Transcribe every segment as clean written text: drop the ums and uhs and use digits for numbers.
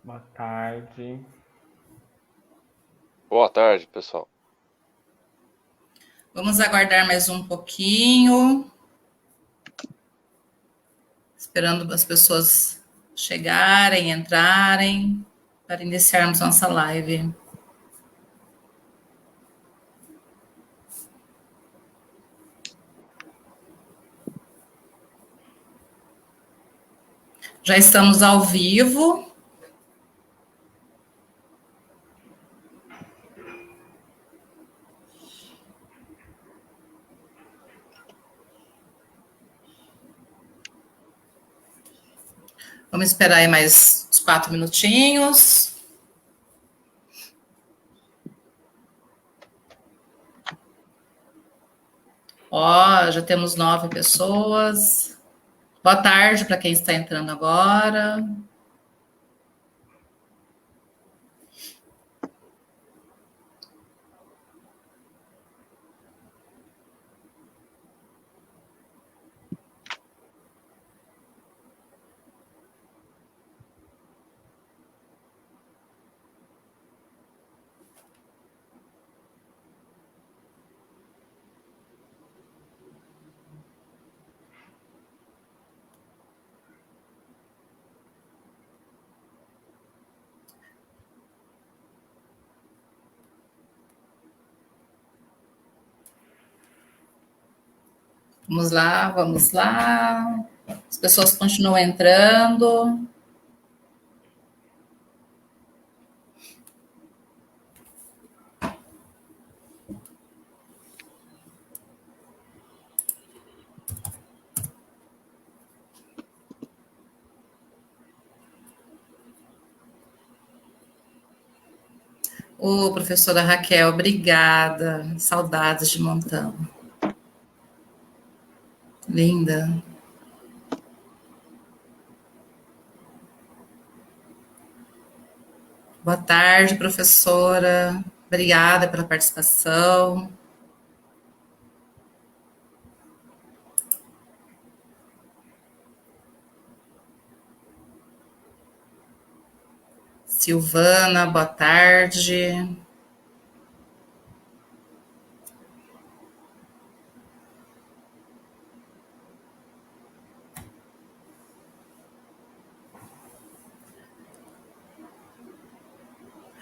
Boa tarde. Boa tarde, pessoal. Vamos aguardar mais um pouquinho, esperando as pessoas chegarem, entrarem, para iniciarmos nossa live. Já estamos ao vivo. Vamos esperar aí mais uns 4 minutinhos. Ó, já temos 9 pessoas. Boa tarde para quem está entrando agora. Vamos lá, vamos lá. As pessoas continuam entrando. Ô, professora Raquel, obrigada. Saudades de montão. Linda. Boa tarde, professora. Obrigada pela participação. Silvana, boa tarde.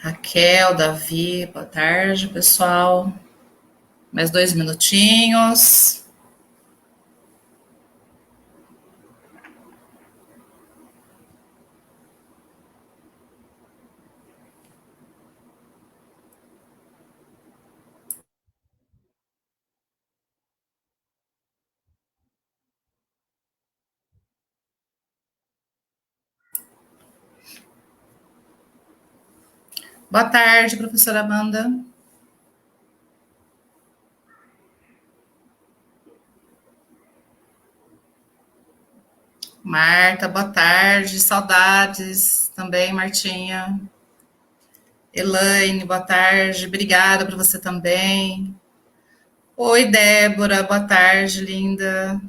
Raquel, Davi, boa tarde, pessoal. Mais 2 minutinhos. Boa tarde, professora Amanda. Marta, boa tarde. Saudades também, Martinha. Elaine, boa tarde. Obrigada para você também. Oi, Débora, boa tarde, linda.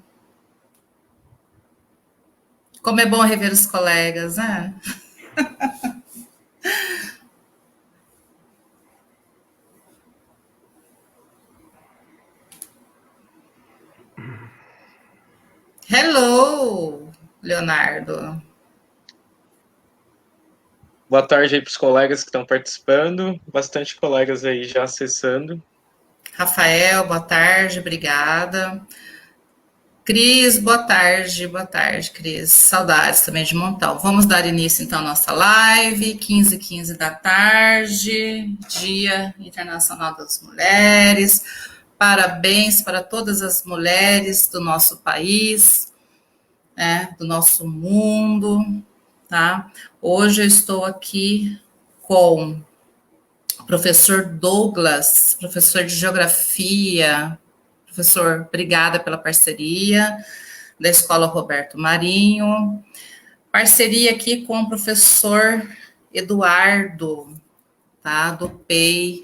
Como é bom rever os colegas, né? Hello, Leonardo. Boa tarde aí para os colegas que estão participando. Bastante colegas aí já acessando. Rafael, boa tarde, obrigada. Cris, boa tarde, Cris. Saudades também de montão. Vamos dar início então à nossa live, 15h15 da tarde, Dia Internacional das Mulheres. Parabéns para todas as mulheres do nosso país, né, do nosso mundo, tá? Hoje eu estou aqui com o professor Douglas, professor de Geografia. Professor, obrigada pela parceria, da Escola Roberto Marinho. Parceria aqui com o professor Eduardo, tá, do PEI,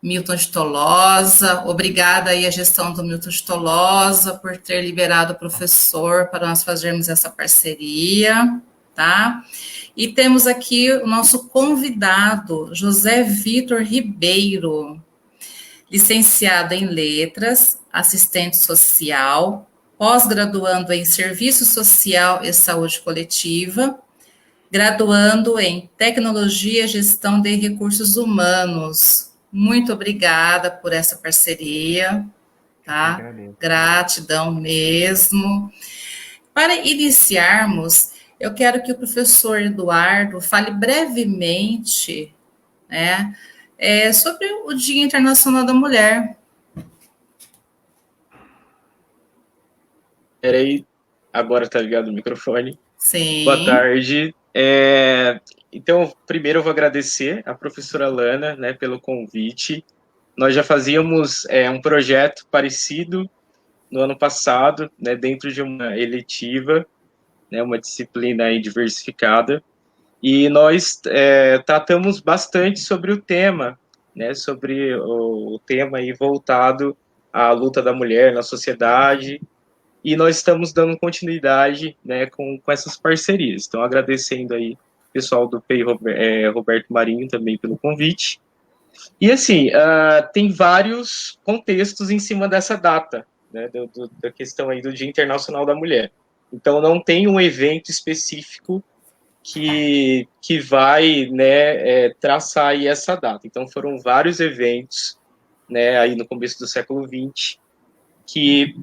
Milton de Tolosa. Obrigada aí à gestão do Milton de Tolosa por ter liberado o professor para nós fazermos essa parceria. tá? E temos aqui o nosso convidado, José Vitor Ribeiro, licenciado em Letras, assistente social, pós-graduando em Serviço Social e Saúde Coletiva, graduando em Tecnologia e Gestão de Recursos Humanos. Muito obrigada por essa parceria, tá? Gratidão mesmo. Para iniciarmos, eu quero que o professor Eduardo fale brevemente, né, sobre o Dia Internacional da Mulher. Peraí, agora tá ligado o microfone. Sim. Boa tarde. Então, primeiro eu vou agradecer a professora Lana, né, pelo convite. Nós já fazíamos um projeto parecido no ano passado, né, dentro de uma eletiva, né, uma disciplina aí diversificada, e nós tratamos bastante sobre o tema, né, sobre o tema aí voltado à luta da mulher na sociedade, e nós estamos dando continuidade, né, com essas parcerias. Então, agradecendo aí o pessoal do PEI Roberto Marinho também pelo convite. E assim, tem vários contextos em cima dessa data, né, da questão aí do Dia Internacional da Mulher. Então, não tem um evento específico que vai, né, traçar aí essa data. Então, foram vários eventos, né, aí no começo do século XX, que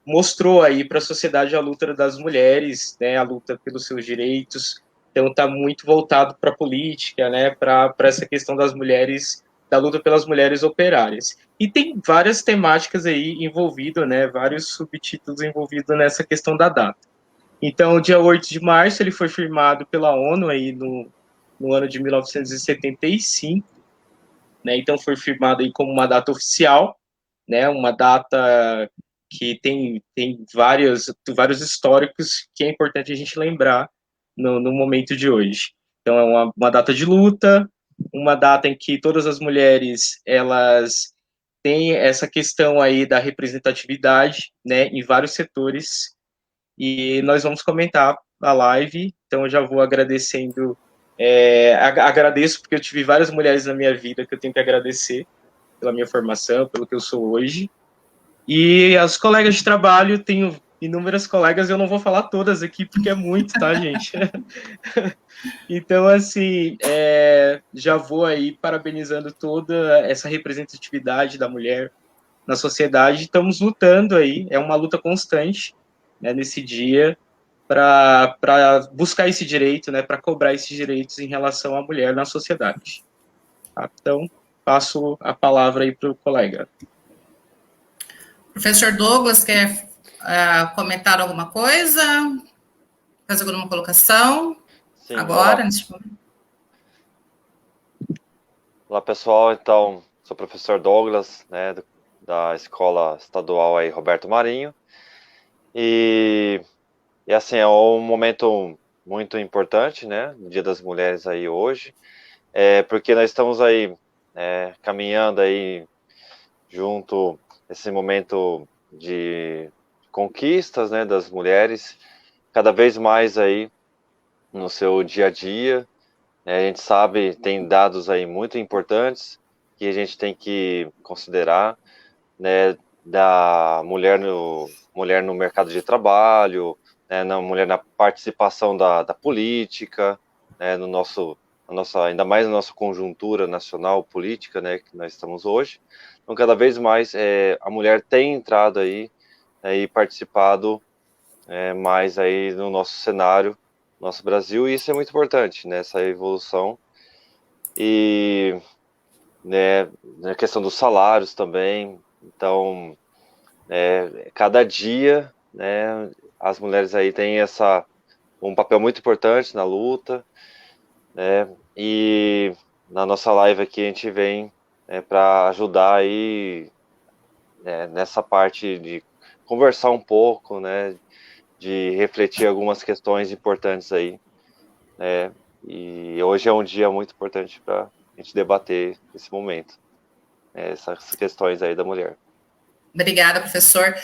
mostrou aí para a sociedade a luta das mulheres, né, a luta pelos seus direitos. Então está muito voltado para a política, né, para essa questão das mulheres, da luta pelas mulheres operárias. E tem várias temáticas aí envolvidas, né, vários subtítulos envolvidos nessa questão da data. Então, dia 8 de março, ele foi firmado pela ONU aí no ano de 1975, né, então foi firmado aí como uma data oficial, né, uma data que tem vários históricos que é importante a gente lembrar no momento de hoje. Então, é uma data de luta, uma data em que todas as mulheres, elas têm essa questão aí da representatividade, né, em vários setores, e nós vamos comentar a live, então eu já vou agradecendo, agradeço porque eu tive várias mulheres na minha vida que eu tenho que agradecer pela minha formação, pelo que eu sou hoje. E as colegas de trabalho, tenho inúmeras colegas, eu não vou falar todas aqui, porque é muito, tá, gente? Então, assim, já vou aí parabenizando toda essa representatividade da mulher na sociedade. Estamos lutando aí, é uma luta constante, né, nesse dia, para buscar esse direito, né, para cobrar esses direitos em relação à mulher na sociedade. Tá? Então, passo a palavra aí para o colega. Professor Douglas, quer comentar alguma coisa? Fazer alguma colocação? Sim, agora, nesse momento. Olá, pessoal. Então, sou o professor Douglas, né, da Escola Estadual aí, Roberto Marinho. E assim, é um momento muito importante, né, no Dia das Mulheres aí hoje, porque nós estamos aí caminhando aí junto esse momento de conquistas, né, das mulheres, cada vez mais aí no seu dia a dia. A gente sabe, tem dados aí muito importantes que a gente tem que considerar, né, da mulher no mercado de trabalho, né, na mulher na participação da política, né, ainda mais na nossa conjuntura nacional política, né, que nós estamos hoje. Então, cada vez mais a mulher tem entrado aí, e participado mais aí no nosso cenário, nosso Brasil, e isso é muito importante, né, essa evolução. E, né, na questão dos salários também. Então, cada dia, né, as mulheres aí têm um papel muito importante na luta, né, e na nossa live aqui a gente vem para ajudar aí nessa parte de conversar um pouco, né, de refletir algumas questões importantes aí, né, e hoje é um dia muito importante para a gente debater esse momento, essas questões aí da mulher. Obrigada, professor.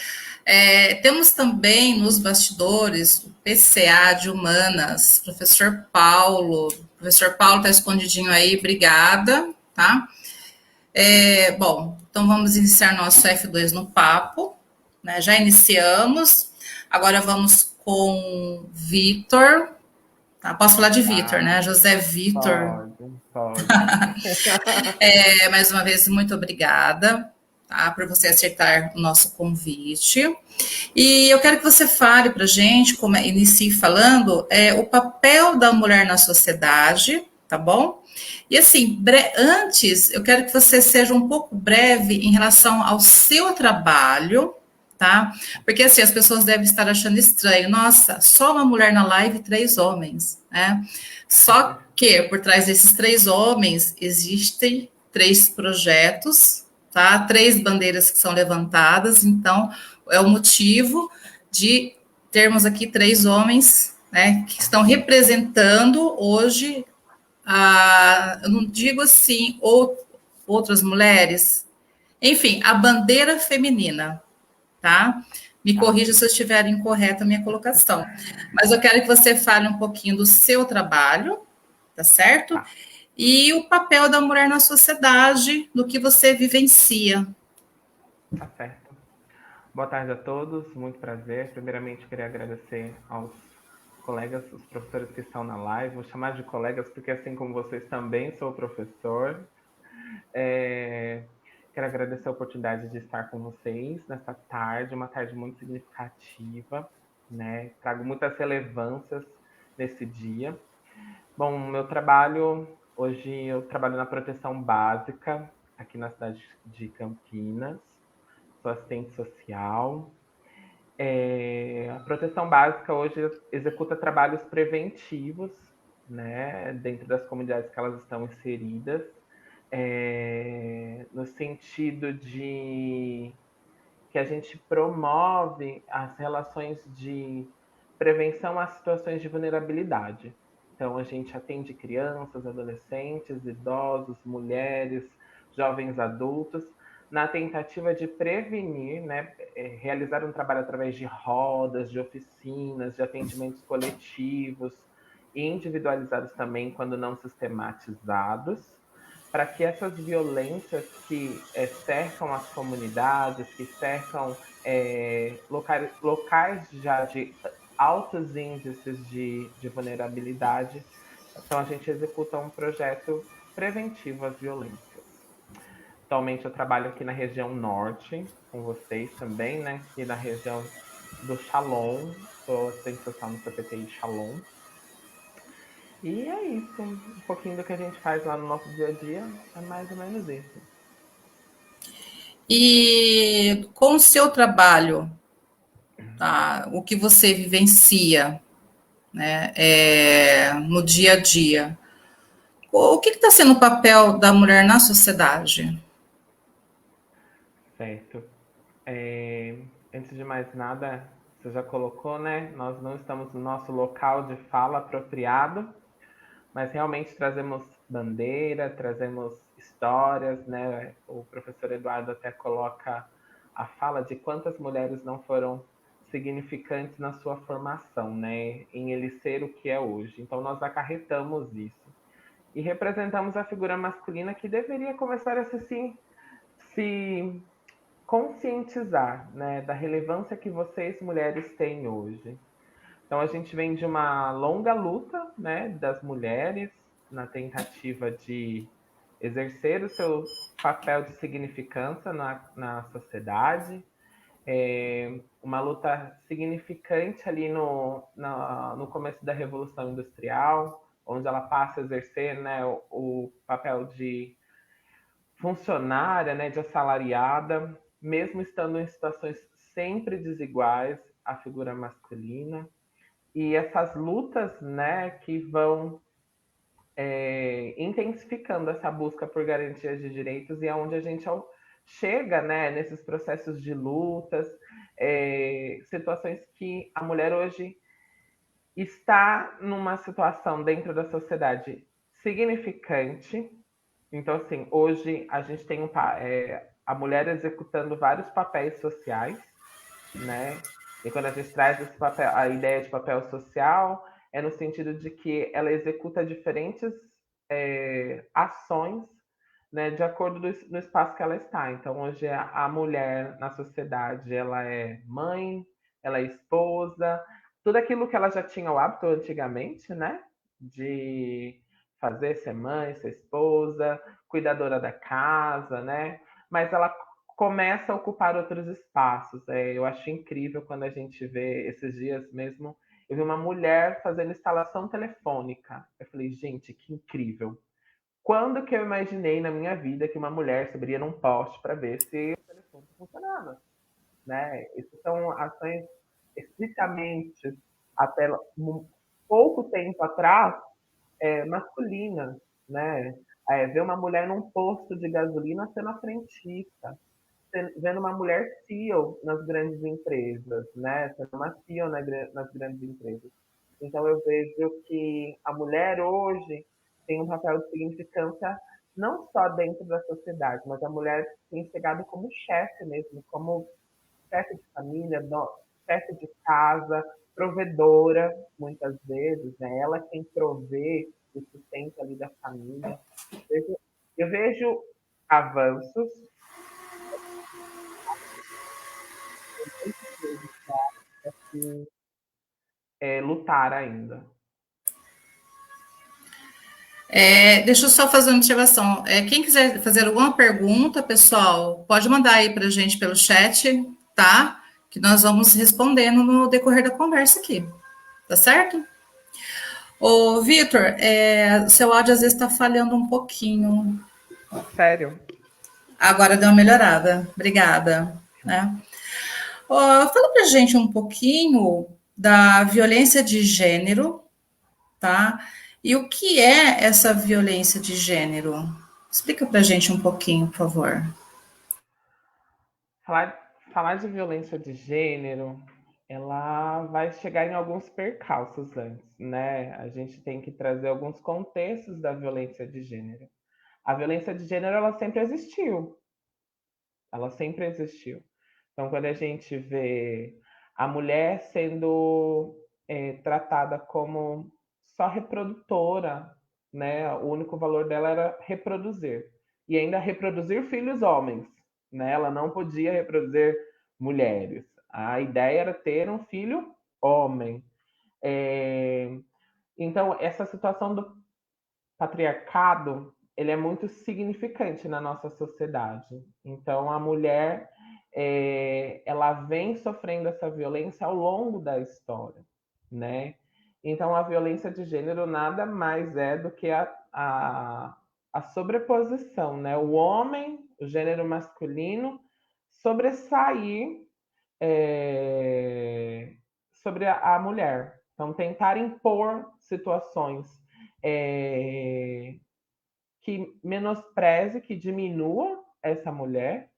Temos também nos bastidores o PCA de Humanas, professor Paulo. O professor Paulo está escondidinho aí, obrigada, tá? Bom, então vamos iniciar nosso F2 no papo, né? Já iniciamos, agora vamos com Vitor. Tá? Posso falar de Vitor, né? José Vitor. Pode. Mais uma vez, muito obrigada, tá, por você aceitar o nosso convite. E eu quero que você fale para a gente, inicie falando, o papel da mulher na sociedade, tá bom? E assim, antes, eu quero que você seja um pouco breve em relação ao seu trabalho, tá? Porque assim, as pessoas devem estar achando estranho. Nossa, só uma mulher na live e 3 homens, né? Só que por trás desses 3 homens existem 3 projetos, tá? 3 bandeiras que são levantadas, então é o motivo de termos aqui 3 homens, né, que estão representando hoje, eu não digo assim, outras mulheres, enfim, a bandeira feminina, tá? Me corrija se eu estiver incorreta a minha colocação. Mas eu quero que você fale um pouquinho do seu trabalho, tá certo? E o papel da mulher na sociedade, do que você vivencia. Tá certo. Boa tarde a todos, muito prazer. Primeiramente, queria agradecer aos colegas, os professores que estão na live. Vou chamar de colegas porque, assim como vocês, também sou professor. Quero agradecer a oportunidade de estar com vocês nessa tarde, uma tarde muito significativa, né? Trago muitas relevâncias nesse dia. Bom, meu trabalho, hoje eu trabalho na proteção básica, aqui na cidade de Campinas, sou assistente social. A proteção básica hoje executa trabalhos preventivos, né, dentro das comunidades que elas estão inseridas, no sentido de que a gente promove as relações de prevenção a situações de vulnerabilidade. Então, a gente atende crianças, adolescentes, idosos, mulheres, jovens adultos, na tentativa de prevenir, né, realizar um trabalho através de rodas, de oficinas, de atendimentos coletivos e individualizados também, quando não sistematizados, para que essas violências que cercam as comunidades, que cercam locais já de altos índices de vulnerabilidade, então a gente executa um projeto preventivo às violências. Atualmente eu trabalho aqui na região norte, com vocês também, né? Aqui na região do Shalom, sou assistente social no CPTI Shalom. E é isso, um pouquinho do que a gente faz lá no nosso dia a dia, é mais ou menos isso. E com o seu trabalho, tá, o que você vivencia, né, no dia a dia, o que está sendo o papel da mulher na sociedade? Certo. Antes de mais nada, você já colocou, né? Nós não estamos no nosso local de fala apropriado, mas realmente trazemos bandeira, trazemos histórias, né? O professor Eduardo até coloca a fala de quantas mulheres não foram significantes na sua formação, né? Em ele ser o que é hoje. Então, nós acarretamos isso. E representamos a figura masculina que deveria começar a se conscientizar, né, da relevância que vocês, mulheres, têm hoje. Então, a gente vem de uma longa luta, né, das mulheres na tentativa de exercer o seu papel de significância na sociedade. Uma luta significante ali no começo da Revolução Industrial, onde ela passa a exercer, né, o papel de funcionária, né, de assalariada, mesmo estando em situações sempre desiguais à figura masculina. E essas lutas, né, que vão intensificando essa busca por garantias de direitos e aonde a gente chega, né, nesses processos de lutas, situações que a mulher hoje está numa situação dentro da sociedade significante. Então, assim, hoje a gente tem a mulher executando vários papéis sociais, né? E quando a gente traz esse papel, a ideia de papel social, é no sentido de que ela executa diferentes ações, né, de acordo no espaço que ela está. Então, hoje a mulher na sociedade, ela é mãe, ela é esposa, tudo aquilo que ela já tinha o hábito antigamente, né, de fazer, ser mãe, ser esposa, cuidadora da casa, né, mas ela começa a ocupar outros espaços. Eu acho incrível quando a gente vê esses dias mesmo. Eu vi uma mulher fazendo instalação telefônica. Eu falei, gente, que incrível. Quando que eu imaginei na minha vida que uma mulher subiria num poste para ver se o telefone funcionava? Né? Essas são ações estritamente, até pouco tempo atrás, masculinas. Né? Ver uma mulher num posto de gasolina sendo a frentista, vendo uma mulher CEO nas grandes empresas, né? Sendo uma CEO nas grandes empresas. Então eu vejo que a mulher hoje tem um papel de significância não só dentro da sociedade, mas a mulher tem chegado como chefe mesmo, como chefe de família, chefe de casa, provedora, muitas vezes, né? Ela quem provê o sustento ali da família. Eu vejo avanços, lutar ainda. Deixa eu só fazer uma observação. Quem quiser fazer alguma pergunta, pessoal, pode mandar aí para a gente pelo chat, tá? Que nós vamos respondendo no decorrer da conversa aqui, tá certo? Ô, Vitor, seu áudio às vezes está falhando um pouquinho. Sério? Agora deu uma melhorada. Obrigada. Né? Fala pra gente um pouquinho da violência de gênero, tá? E o que é essa violência de gênero? Explica pra gente um pouquinho, por favor. Falar de violência de gênero, ela vai chegar em alguns percalços antes, né? A gente tem que trazer alguns contextos da violência de gênero. A violência de gênero, ela sempre existiu. Ela sempre existiu. Então, quando a gente vê a mulher sendo tratada como só reprodutora, né? O único valor dela era reproduzir. E ainda reproduzir filhos homens, né? Ela não podia reproduzir mulheres. A ideia era ter um filho homem. Então, essa situação do patriarcado, ele é muito significante na nossa sociedade. Então, a mulher, ela vem sofrendo essa violência ao longo da história, né? Então, a violência de gênero nada mais é do que a sobreposição, né? O homem, o gênero masculino, sobressair sobre a mulher. Então, tentar impor situações que menospreze, que diminua essa mulher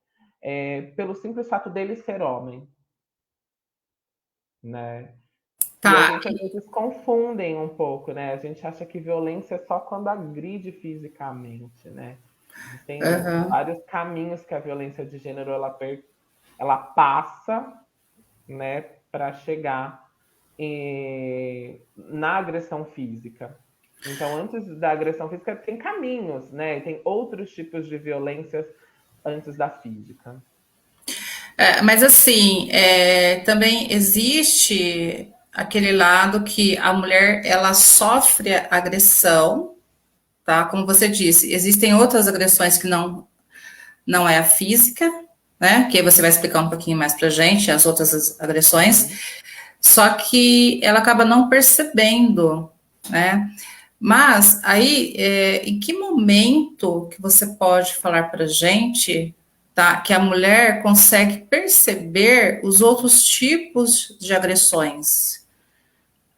pelo simples fato dele ser homem, né? Tá. E a gente às vezes confundem um pouco, né? A gente acha que violência é só quando agride fisicamente, né? Existem vários caminhos que a violência de gênero ela passa, né, para chegar na agressão física. Então, antes da agressão física, tem caminhos, né? Tem outros tipos de violências antes da física. Mas assim, também existe aquele lado que a mulher ela sofre agressão, tá? Como você disse, existem outras agressões que não é a física, né? Que aí você vai explicar um pouquinho mais pra gente as outras agressões. Só que ela acaba não percebendo, né? Mas aí, em que momento que você pode falar para a gente, tá, que a mulher consegue perceber os outros tipos de agressões,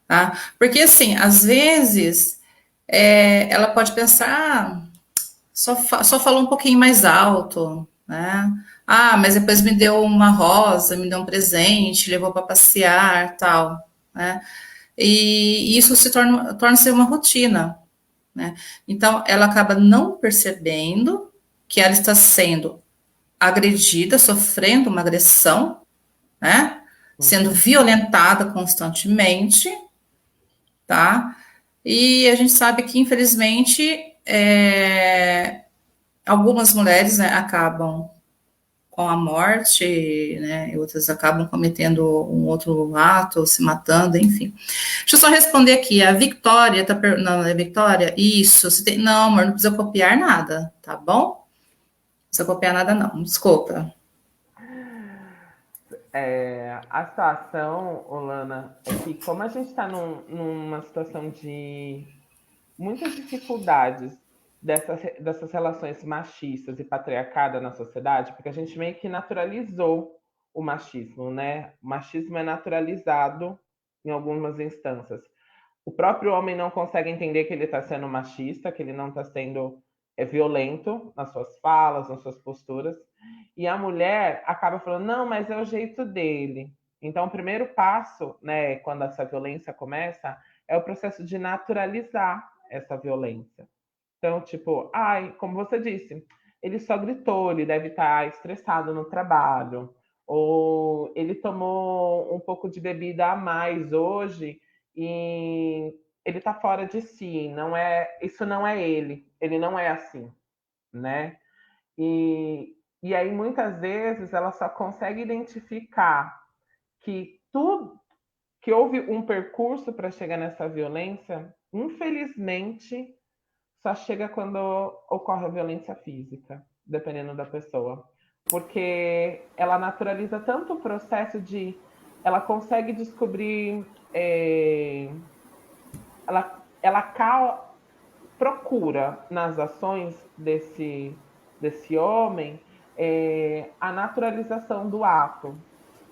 tá? Porque assim, às vezes ela pode pensar, só falou um pouquinho mais alto, né? Ah, mas depois me deu uma rosa, me deu um presente, levou para passear, tal, né? E isso torna-se uma rotina, né? Então, ela acaba não percebendo que ela está sendo agredida, sofrendo uma agressão, né? sendo violentada constantemente, tá? E a gente sabe que, infelizmente, algumas mulheres, né, acabam com a morte, né, e outras acabam cometendo um outro ato, se matando, enfim. Deixa eu só responder aqui, a Victória, não, é Victória? Isso, não, amor, não precisa copiar nada, tá bom? Não precisa copiar nada não, desculpa. A situação, Olana, é que como a gente está numa situação de muitas dificuldades dessas relações machistas e patriarcadas na sociedade, porque a gente meio que naturalizou o machismo, né? O machismo é naturalizado em algumas instâncias. O próprio homem não consegue entender que ele está sendo machista, que ele não está sendo violento nas suas falas, nas suas posturas. E a mulher acaba falando, não, mas é o jeito dele. Então, o primeiro passo, né, quando essa violência começa, é o processo de naturalizar essa violência. Então, tipo, ai, como você disse, ele só gritou, ele deve estar estressado no trabalho, ou ele tomou um pouco de bebida a mais hoje e ele tá fora de si, não é, isso não é ele não é assim, né? E aí muitas vezes ela só consegue identificar que tudo que houve um percurso para chegar nessa violência, infelizmente, só chega quando ocorre a violência física, dependendo da pessoa. Porque ela naturaliza tanto o processo de. Ela consegue descobrir. Ela procura nas ações desse homem a naturalização do ato,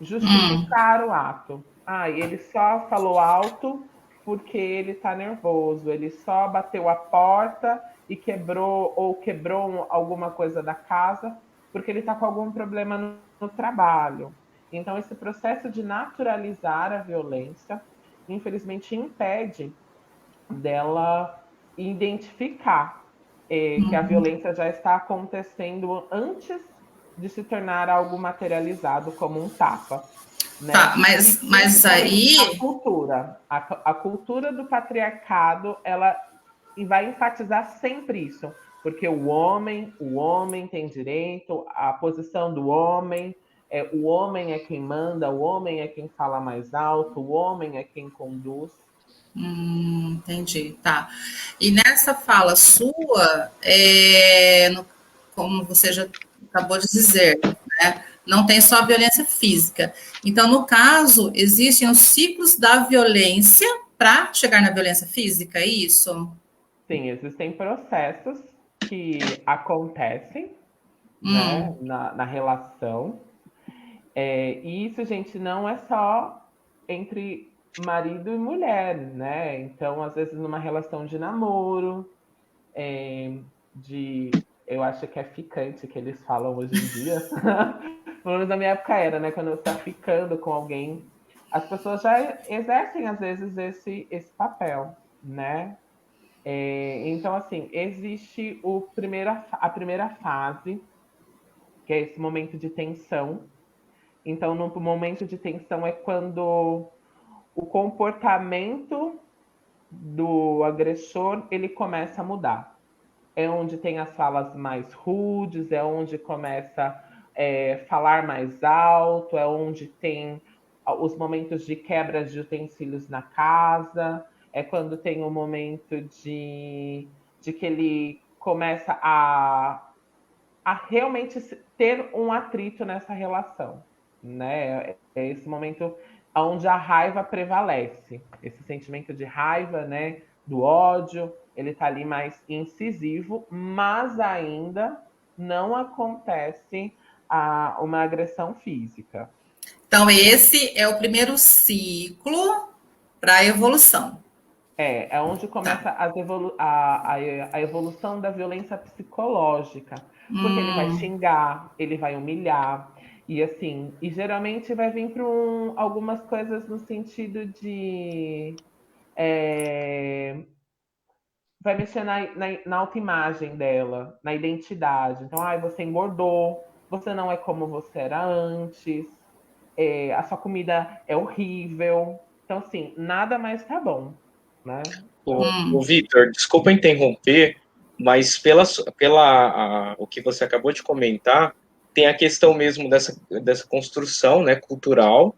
justificar o ato. Ah, ele só falou alto porque ele está nervoso, ele só bateu a porta e quebrou alguma coisa da casa porque ele está com algum problema no trabalho. Então, esse processo de naturalizar a violência, infelizmente, impede dela identificar que a violência já está acontecendo antes de se tornar algo materializado como um tapa. Né? Tá, mas aí... A cultura do patriarcado, ela vai enfatizar sempre isso, porque o homem tem direito, a posição do homem, o homem é quem manda, o homem é quem fala mais alto, o homem é quem conduz. Entendi, tá. E nessa fala sua, como você já acabou de dizer, né, não tem só a violência física. Então, no caso, existem os ciclos da violência para chegar na violência física, é isso? Sim, existem processos que acontecem, né, na relação. E isso, gente, não é só entre marido e mulher, né? Então, às vezes, numa relação de namoro, eu acho que é ficante que eles falam hoje em dia. Pelo menos na minha época era, né? Quando você está ficando com alguém, as pessoas já exercem, às vezes, esse papel, né? Então, assim, existe a primeira fase, que é esse momento de tensão. Então, no momento de tensão é quando o comportamento do agressor ele começa a mudar. É onde tem as falas mais rudes, é onde começa a falar mais alto, é onde tem os momentos de quebra de utensílios na casa, é quando tem o momento de que ele começa a realmente ter um atrito nessa relação, né? É esse momento onde a raiva prevalece, esse sentimento de raiva, né? Do ódio, ele está ali mais incisivo, mas ainda não acontece uma agressão física. Então, esse é o primeiro ciclo para a evolução. É onde começa a evolução da violência psicológica. Porque ele vai xingar, ele vai humilhar. E assim, e geralmente vai vir para algumas coisas no sentido de. Vai mexer na autoimagem dela, na identidade. Então, você engordou, você não é como você era antes, a sua comida é horrível. Então, assim, nada mais tá bom, né? O Vitor, desculpa interromper, mas o que você acabou de comentar, tem a questão mesmo dessa construção, né, cultural,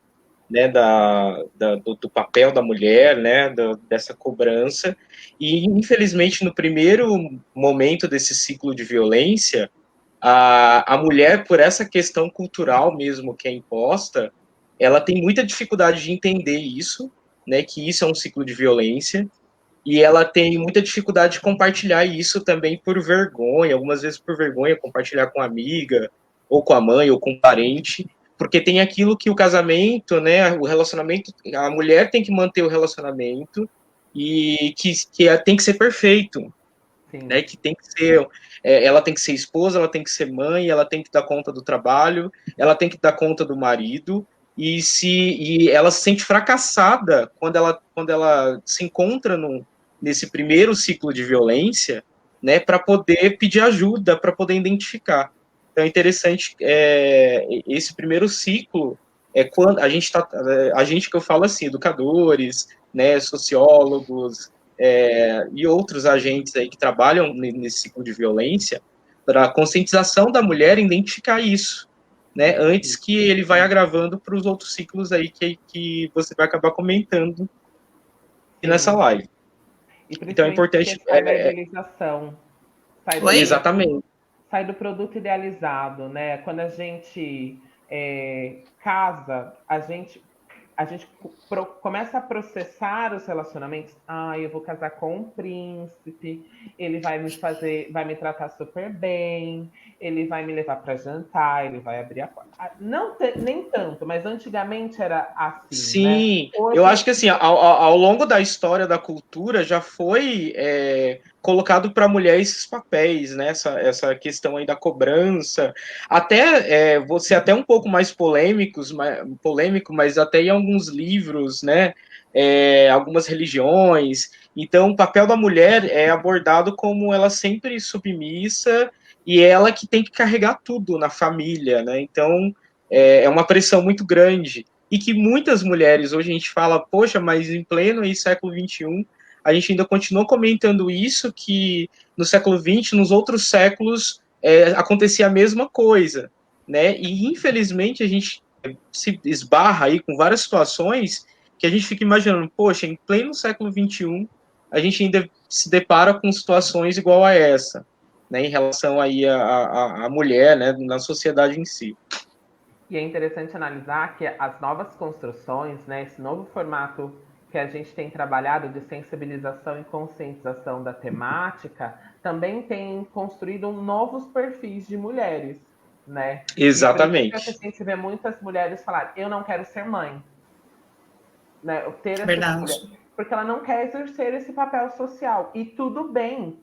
né, do papel da mulher, né, dessa cobrança, e infelizmente no primeiro momento desse ciclo de violência, a mulher, por essa questão cultural mesmo que é imposta, ela tem muita dificuldade de entender isso, né, que isso é um ciclo de violência, e ela tem muita dificuldade de compartilhar isso também por vergonha, algumas vezes por vergonha, compartilhar com a amiga, ou com a mãe, ou com o parente, porque tem aquilo que o casamento, né, o relacionamento, a mulher tem que manter o relacionamento e tem que ser perfeito, Sim. né, que tem que ser, ela tem que ser esposa, ela tem que ser mãe, ela tem que dar conta do trabalho, ela tem que dar conta do marido, e ela se sente fracassada quando ela se encontra nesse primeiro ciclo de violência, né, para poder pedir ajuda, para poder identificar. Então é interessante, esse primeiro ciclo é quando a gente que eu falo assim, educadores, né, sociólogos, e outros agentes aí que trabalham nesse ciclo de violência, para a conscientização da mulher identificar isso, né, antes que ele vai agravando para os outros ciclos aí que você vai acabar comentando nessa Sim. live. E Então é principalmente porque importante, sai da idealização, sai do Oi? produto, exatamente, sai do produto idealizado, né? Quando a gente casa, a gente começa a processar os relacionamentos. Ah, eu vou casar com um príncipe, ele vai me tratar super bem, ele vai me levar para jantar, ele vai abrir a porta. Não nem tanto, mas antigamente era assim, né? sim, eu Hoje, acho que assim, ao longo da história da cultura já foi colocado para a mulher esses papéis, né? Essa questão aí da cobrança, até você até um pouco mais polêmico, mas até em alguns livros, né? Algumas religiões. Então, o papel da mulher é abordado como ela sempre submissa e ela que tem que carregar tudo na família, né? Então, é uma pressão muito grande e que muitas mulheres, hoje a gente fala, poxa, mas em pleno aí, século XXI, a gente ainda continua comentando isso, que no século XX, nos outros séculos, acontecia a mesma coisa, né? E infelizmente a gente se esbarra aí com várias situações que a gente fica imaginando, poxa, em pleno século XXI, a gente ainda se depara com situações igual a essa, né, em relação aí à mulher, né, na sociedade em si. e é interessante analisar que as novas construções, né, esse novo formato que a gente tem trabalhado de sensibilização e conscientização da temática, também tem construído novos perfis de mulheres, né? E por isso que a Exatamente. gente vê muitas mulheres falar, eu não quero ser mãe, né? Ter essa Verdade. escolha, porque ela não quer exercer esse papel social. E tudo bem,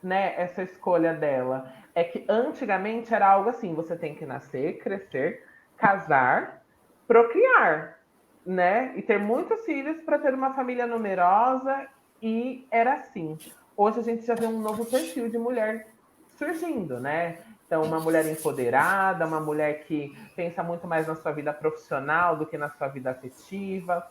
né, essa escolha dela. É que antigamente era algo assim, você tem que nascer, crescer, casar, procriar, né? E ter muitos filhos para ter uma família numerosa, e era assim. Hoje a gente já vê um novo perfil de mulher surgindo, né? Então, uma mulher empoderada, uma mulher que pensa muito mais na sua vida profissional do que na sua vida afetiva,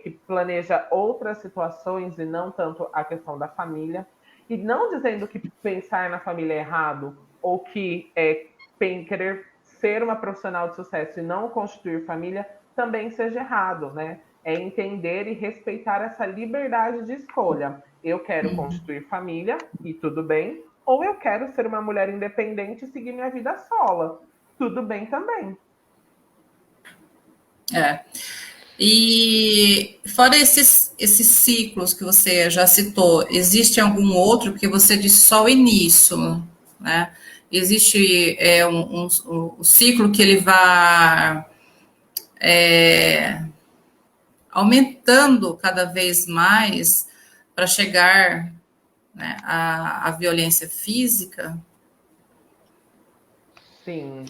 que planeja outras situações e não tanto a questão da família. E não dizendo que pensar na família é errado, ou que querer ser uma profissional de sucesso e não constituir família também seja errado, né? É entender e respeitar essa liberdade de escolha. Eu quero constituir família e tudo bem, ou eu quero ser uma mulher independente e seguir minha vida sola. Tudo bem também. É. E fora esses ciclos que você já citou, existe algum outro? Porque você disse só o início, né? Existe um ciclo que ele vai aumentando cada vez mais para chegar, né, à violência física? Sim.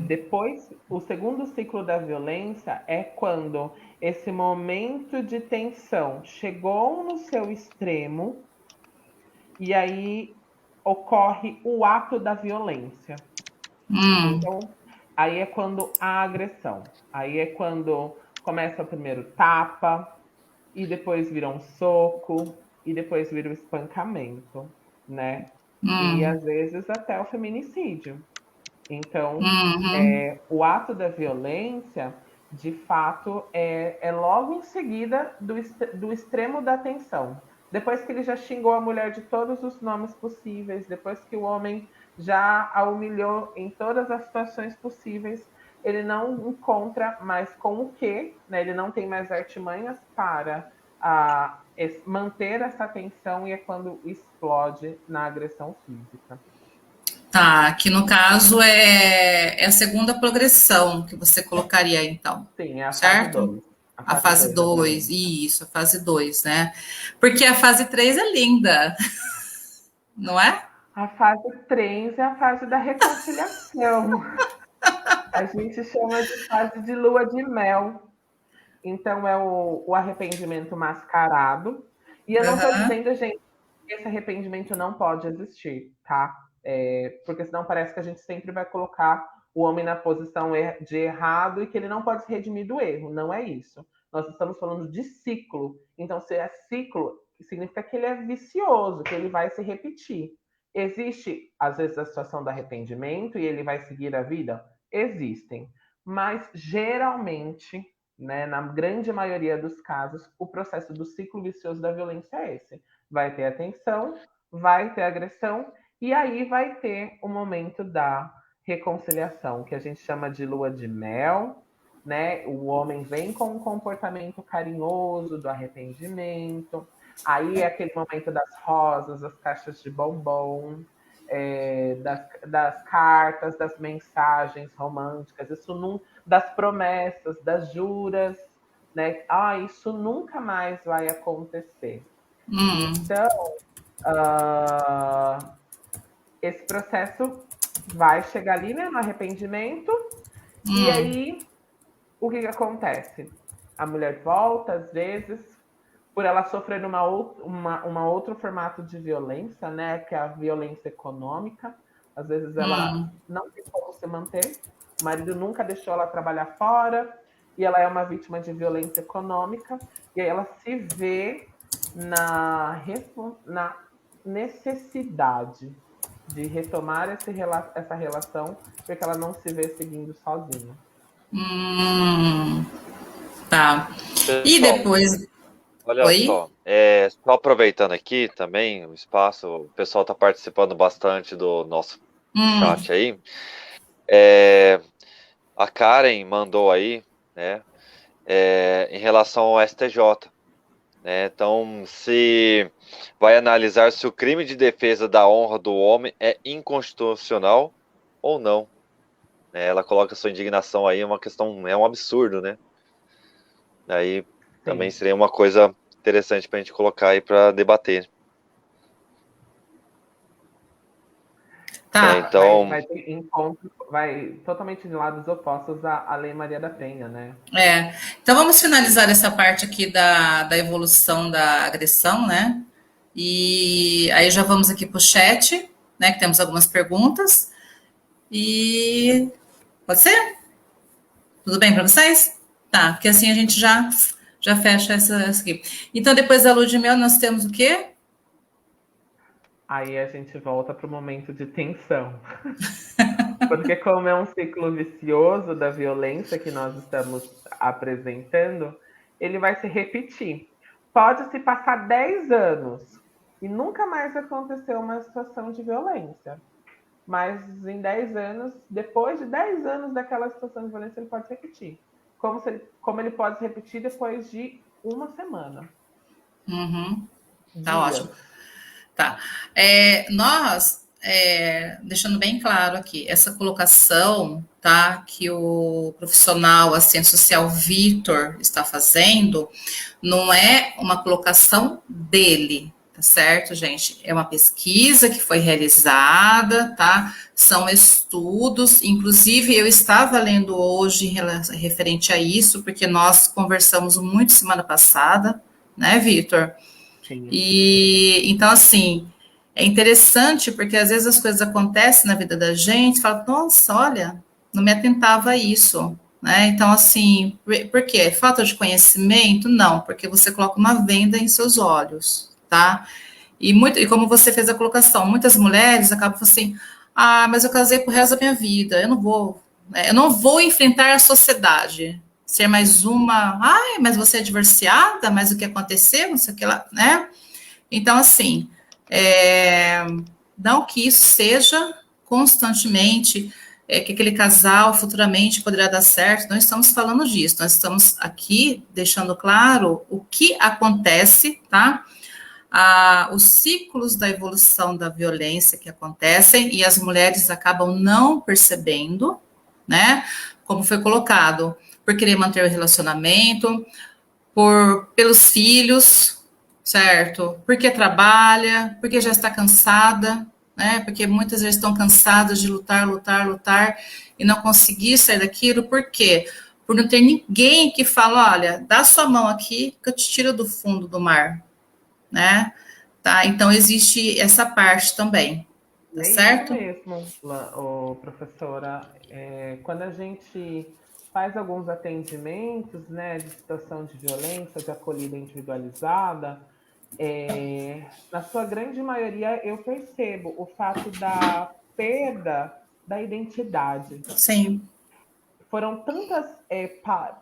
Depois, o segundo ciclo da violência é quando esse momento de tensão chegou no seu extremo e aí ocorre o ato da violência. Então, aí é quando há agressão. Aí é quando começa o primeiro tapa, e depois vira um soco, e depois vira o espancamento, né? E às vezes até o feminicídio. Então, o ato da violência, de fato, é logo em seguida do extremo da tensão. Depois que ele já xingou a mulher de todos os nomes possíveis, depois que o homem já a humilhou em todas as situações possíveis, ele não encontra mais com o quê, né? Ele não tem mais artimanhas para manter essa tensão, e é quando explode na agressão física. Tá, que no caso é a segunda progressão que você colocaria, então. Sim, é a certo? fase 2. A fase 2, isso, a fase 2, né? Porque a fase 3 é linda, não é? A fase 3 é a fase da reconciliação. A gente chama de fase de lua de mel. Então, é o arrependimento mascarado. E eu não estou dizendo, gente, que esse arrependimento não pode existir, tá? Porque senão parece que a gente sempre vai colocar o homem na posição de errado e que ele não pode se redimir do erro. Não é isso. Nós estamos falando de ciclo. Então, se é ciclo, significa que ele é vicioso, que ele vai se repetir. Existe, às vezes, a situação do arrependimento e ele vai seguir a vida? Existem. Mas, geralmente, né, na grande maioria dos casos, o processo do ciclo vicioso da violência é esse. Vai ter a tensão, vai ter a agressão, e aí vai ter o momento da reconciliação, que a gente chama de lua de mel, né? O homem vem com um comportamento carinhoso, do arrependimento. Aí é aquele momento das rosas, das caixas de bombom, das cartas, das mensagens românticas, das promessas, das juras, né? Isso nunca mais vai acontecer. Então, esse processo vai chegar ali, né, no arrependimento, e aí o que acontece? A mulher volta, às vezes, por ela sofrer uma outro formato de violência, né, que é a violência econômica. Às vezes ela não tem como se manter, o marido nunca deixou ela trabalhar fora, e ela é uma vítima de violência econômica, e aí ela se vê na necessidade de retomar essa relação, porque ela não se vê seguindo sozinha. Tá. Pessoal, e depois... Olha só, só aproveitando aqui também o espaço, o pessoal está participando bastante do nosso chat aí. A Karen mandou aí, né, em relação ao STJ. Né, então, se vai analisar se o crime de defesa da honra do homem é inconstitucional ou não. Ela coloca sua indignação aí, uma questão, é um absurdo, né? Aí também seria uma coisa interessante para a gente colocar aí para debater. Tá. Então, vai totalmente de lados opostos à Lei Maria da Penha, né? Então vamos finalizar essa parte aqui da evolução da agressão, né? E aí já vamos aqui para o chat, né? Que temos algumas perguntas. E pode ser? Tudo bem para vocês? Tá, porque assim a gente já fecha essa aqui. Então, depois da lua de mel, nós temos o quê? Aí a gente volta para o momento de tensão. Porque como é um ciclo vicioso da violência que nós estamos apresentando, ele vai se repetir. Pode se passar 10 anos e nunca mais acontecer uma situação de violência. Mas em 10 anos, depois de 10 anos daquela situação de violência, ele pode se repetir. Como ele pode se repetir depois de uma semana. Tá ótimo. Tá. Nós, deixando bem claro aqui, essa colocação, tá, que o profissional assistente social Vitor está fazendo, não é uma colocação dele, tá certo, gente? É uma pesquisa que foi realizada, tá? São estudos, inclusive eu estava lendo hoje referente a isso, porque nós conversamos muito semana passada, né, Vitor? Sim. E então, assim, é interessante porque às vezes as coisas acontecem na vida da gente, fala, nossa, olha, não me atentava a isso, né? Então, assim, por quê? Falta de conhecimento? Não, porque você coloca uma venda em seus olhos, tá? E como você fez a colocação, muitas mulheres acabam assim, ah, mas eu casei pro resto da minha vida, eu não vou, né? Eu não vou enfrentar a sociedade, ser mais uma, ai, mas você é divorciada, mas o que aconteceu, não sei o que lá, né? Então, assim, não que isso seja constantemente, que aquele casal futuramente poderá dar certo, não estamos falando disso, nós estamos aqui deixando claro o que acontece, tá? Os ciclos da evolução da violência que acontecem e as mulheres acabam não percebendo, né? Como foi colocado, por querer manter o relacionamento, pelos filhos, certo? Porque trabalha, porque já está cansada, né? Porque muitas vezes estão cansadas de lutar, lutar, lutar e não conseguir sair daquilo. Por quê? Por não ter ninguém que fala, olha, dá sua mão aqui que eu te tiro do fundo do mar, né? Tá? Então existe essa parte também, tá É isso certo? mesmo, professora. Quando a gente faz alguns atendimentos, né, de situação de violência, de acolhida individualizada, na sua grande maioria eu percebo o fato da perda da identidade. Sim. Foram tantas.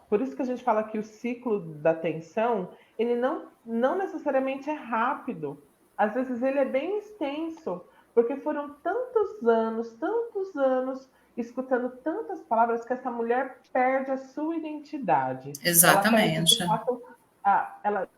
Por isso que a gente fala que o ciclo da atenção, ele não necessariamente é rápido. Às vezes ele é bem extenso, porque foram tantos anos, escutando tantas palavras, que essa mulher perde a sua identidade. Ela perde, de Exatamente. fato, ela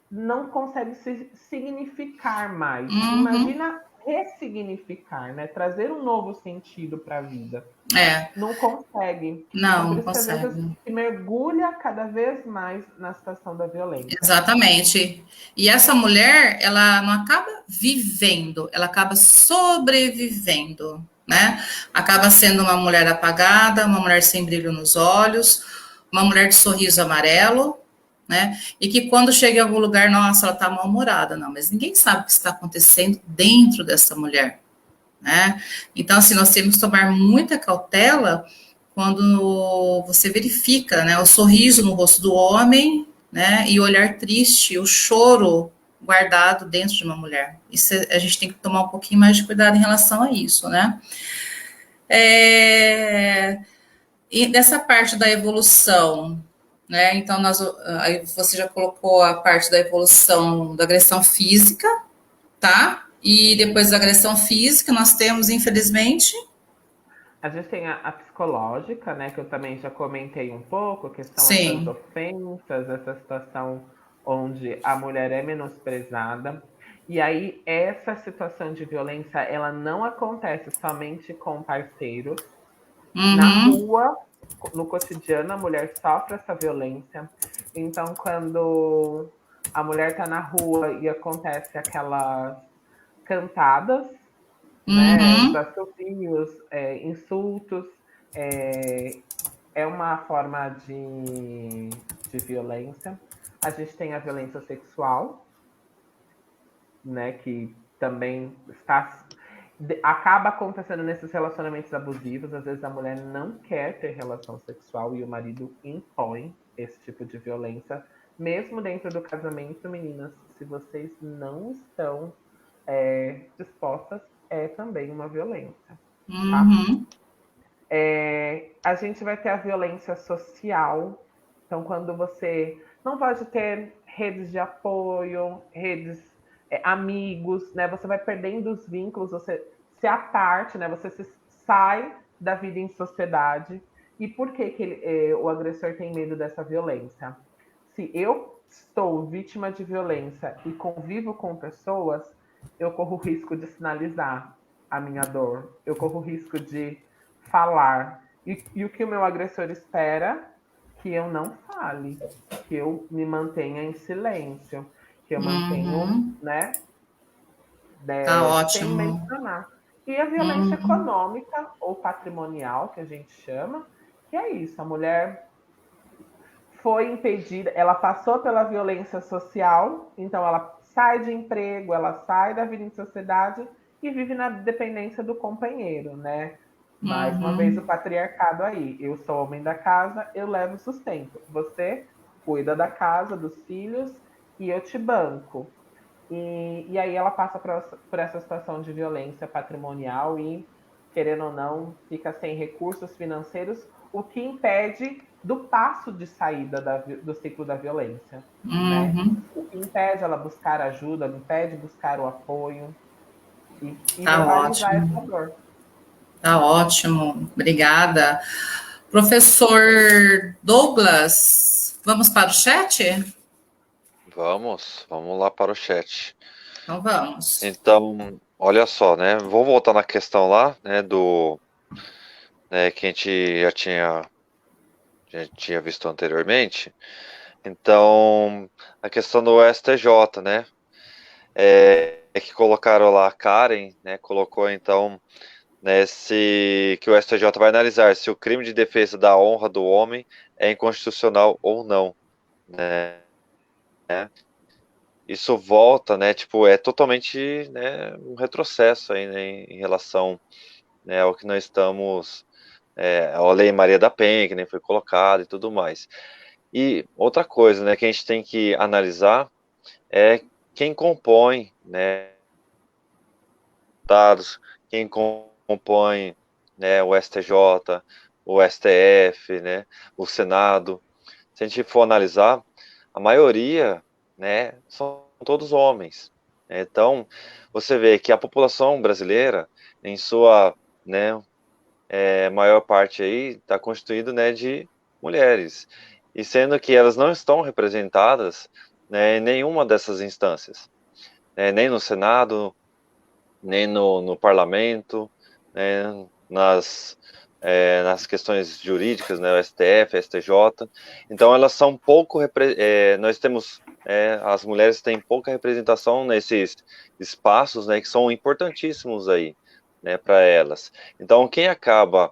não consegue se significar mais. Uhum. Imagina ressignificar, né? Trazer um novo sentido para a vida. É, Não consegue. Então, por não isso que às vezes consegue. se mergulha cada vez mais na situação da violência. Exatamente. E essa mulher, ela não acaba vivendo, ela acaba sobrevivendo, né? Acaba sendo uma mulher apagada, uma mulher sem brilho nos olhos, uma mulher de sorriso amarelo, né? E que quando chega em algum lugar, nossa, ela tá mal-humorada, não, mas ninguém sabe o que está acontecendo dentro dessa mulher, né? Então, assim, nós temos que tomar muita cautela quando você verifica, né, o sorriso no rosto do homem, né, e o olhar triste, o choro guardado dentro de uma mulher. Isso a gente tem que tomar um pouquinho mais de cuidado em relação a isso, né? E dessa parte da evolução, né? Então, aí você já colocou a parte da evolução da agressão física, tá? E depois da agressão física, nós temos, infelizmente. A gente tem a psicológica, né, que eu também já comentei um pouco, que são essas Sim. ofensas, essa situação onde a mulher é menosprezada. E aí, essa situação de violência, ela não acontece somente com parceiros. Na Uhum. rua, no cotidiano, a mulher sofre essa violência. Então, quando a mulher está na rua e acontece aquelas cantadas, né, os Uhum. assobios, insultos, é, é uma forma de violência. A gente tem a violência sexual, né, que também acaba acontecendo nesses relacionamentos abusivos. Às vezes a mulher não quer ter relação sexual e o marido impõe esse tipo de violência, mesmo dentro do casamento, meninas. Se vocês não estão dispostas, é também uma violência, tá? Uhum. A gente vai ter a violência social. Então, quando você não pode ter redes de apoio, redes, amigos, né? Você vai perdendo os vínculos, você se aparte, né? Você sai da vida em sociedade. E por que, o agressor tem medo dessa violência? Se eu estou vítima de violência e convivo com pessoas, eu corro o risco de sinalizar a minha dor, eu corro o risco de falar. E o que o meu agressor espera? Que eu não fale, que eu me mantenha em silêncio, que eu mantenho, Uhum. né, Tá sem ótimo. mencionar. E a violência Uhum. econômica ou patrimonial, que a gente chama, que é isso, a mulher foi impedida, ela passou pela violência social, então ela sai de emprego, ela sai da vida em sociedade e vive na dependência do companheiro, né? Mais uma vez o patriarcado aí. Eu sou homem da casa, eu levo sustento. Você cuida da casa, dos filhos, e eu te banco. E aí ela passa por essa situação de violência patrimonial e, querendo ou não, fica sem recursos financeiros, o que impede do passo de saída do ciclo da violência, né? O que impede ela buscar ajuda, impede buscar o apoio e Tá verbalizar ótimo. essa dor. Tá ótimo, obrigada. Professor Douglas, vamos para o chat? Vamos lá para o chat. Então vamos. Então, olha só, né? Vou voltar na questão lá, né, né, que a gente já tinha visto anteriormente. Então, a questão do STJ, né? É que colocaram lá a Karen, né? Colocou então, né, que o STJ vai analisar se o crime de defesa da honra do homem é inconstitucional ou não, né? Isso volta, né? Tipo, é totalmente, né, um retrocesso aí, né, em relação, né, ao que nós estamos, a Lei Maria da Penha, que nem foi colocada e tudo mais. E outra coisa, né, que a gente tem que analisar é quem compõe, né, dados, quem compõe, né, o STJ, o STF, né, o Senado. Se a gente for analisar, a maioria, né, são todos homens. Então, você vê que a população brasileira, em sua, né, maior parte aí, está constituída, né, de mulheres. E sendo que elas não estão representadas, né, em nenhuma dessas instâncias, né, nem no Senado, nem no parlamento, né, nas questões jurídicas, né, o STF, STJ. Então, elas são pouco. Nós temos. As mulheres têm pouca representação nesses espaços, né, que são importantíssimos aí, né, para elas. Então, quem acaba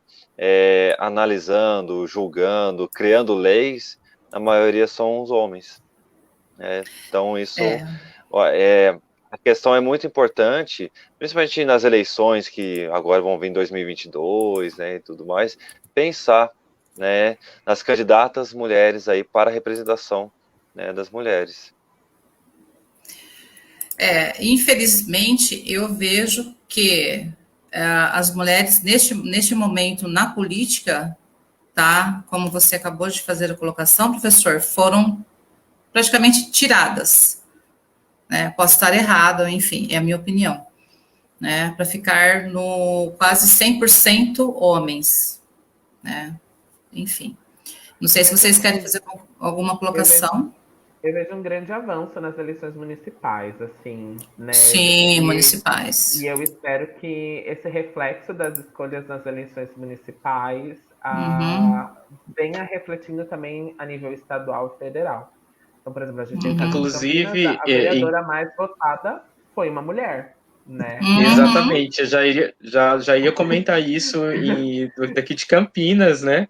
analisando, julgando, criando leis, a maioria são os homens. Então, isso a questão é muito importante, principalmente nas eleições que agora vão vir em 2022, né, e tudo mais, pensar, né, nas candidatas mulheres aí para a representação, né, das mulheres. Infelizmente, eu vejo que as mulheres, neste momento, na política, tá? Como você acabou de fazer a colocação, professor, foram praticamente tiradas, né? Posso estar errada, enfim, é a minha opinião, né? Para ficar no quase 100% homens, né? Enfim. Não sei se vocês querem fazer alguma colocação. Eu vejo um grande avanço nas eleições municipais, assim, né? Sim, municipais. E eu espero que esse reflexo das escolhas nas eleições municipais venha refletindo também a nível estadual e federal. Então, por exemplo, a gente tem o caso de Campinas, Inclusive, a vereadora mais votada foi uma mulher, né? exatamente, eu já ia comentar isso daqui de Campinas, né?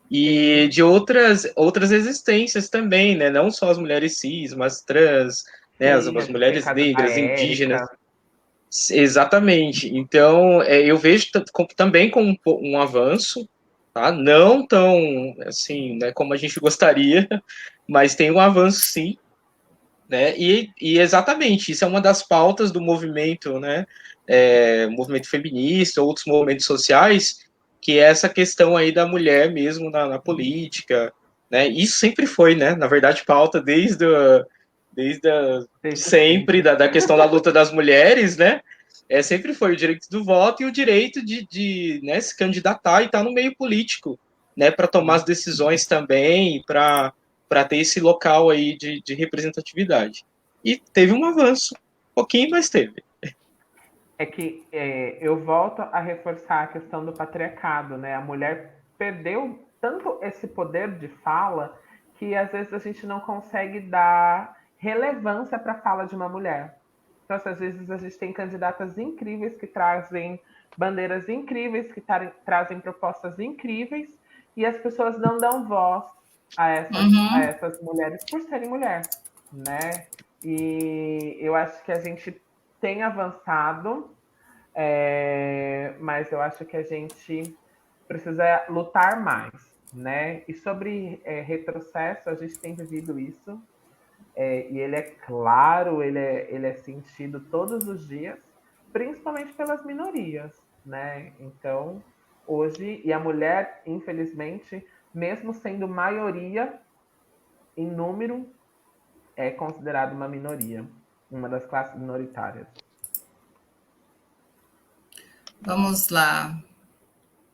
E de outras existências também, né? Não só as mulheres cis, mas trans, né? As Sim, a gente tem o mulheres caso da negras, indígenas. Érica. Exatamente. Então, eu vejo também como um avanço, tá? Não tão, assim, né, como a gente gostaria, mas tem um avanço, sim, né? E exatamente, isso é uma das pautas do movimento, né? Movimento feminista, outros movimentos sociais, que é essa questão aí da mulher mesmo na política, né? Isso sempre foi, né? Na verdade, pauta Desde sempre sempre. da questão da luta das mulheres, né? Sempre foi o direito do voto e o direito de né, se candidatar e estar no meio político, né? Para tomar as decisões também, para ter esse local aí de representatividade. E teve um avanço, um pouquinho, mas teve. É que eu volto a reforçar a questão do patriarcado, né? A mulher perdeu tanto esse poder de fala que às vezes a gente não consegue dar relevância para a fala de uma mulher. Então, às vezes a gente tem candidatas incríveis que trazem bandeiras incríveis, que trazem propostas incríveis, e as pessoas não dão voz a essas mulheres por serem mulher, né? E eu acho que a gente tem avançado, mas eu acho que a gente precisa lutar mais, né? E sobre retrocesso, a gente tem vivido isso, e ele é claro, ele é sentido todos os dias, principalmente pelas minorias, né? Então, hoje, e a mulher, infelizmente, mesmo sendo maioria em número, é considerada uma minoria, uma das classes minoritárias. Vamos lá.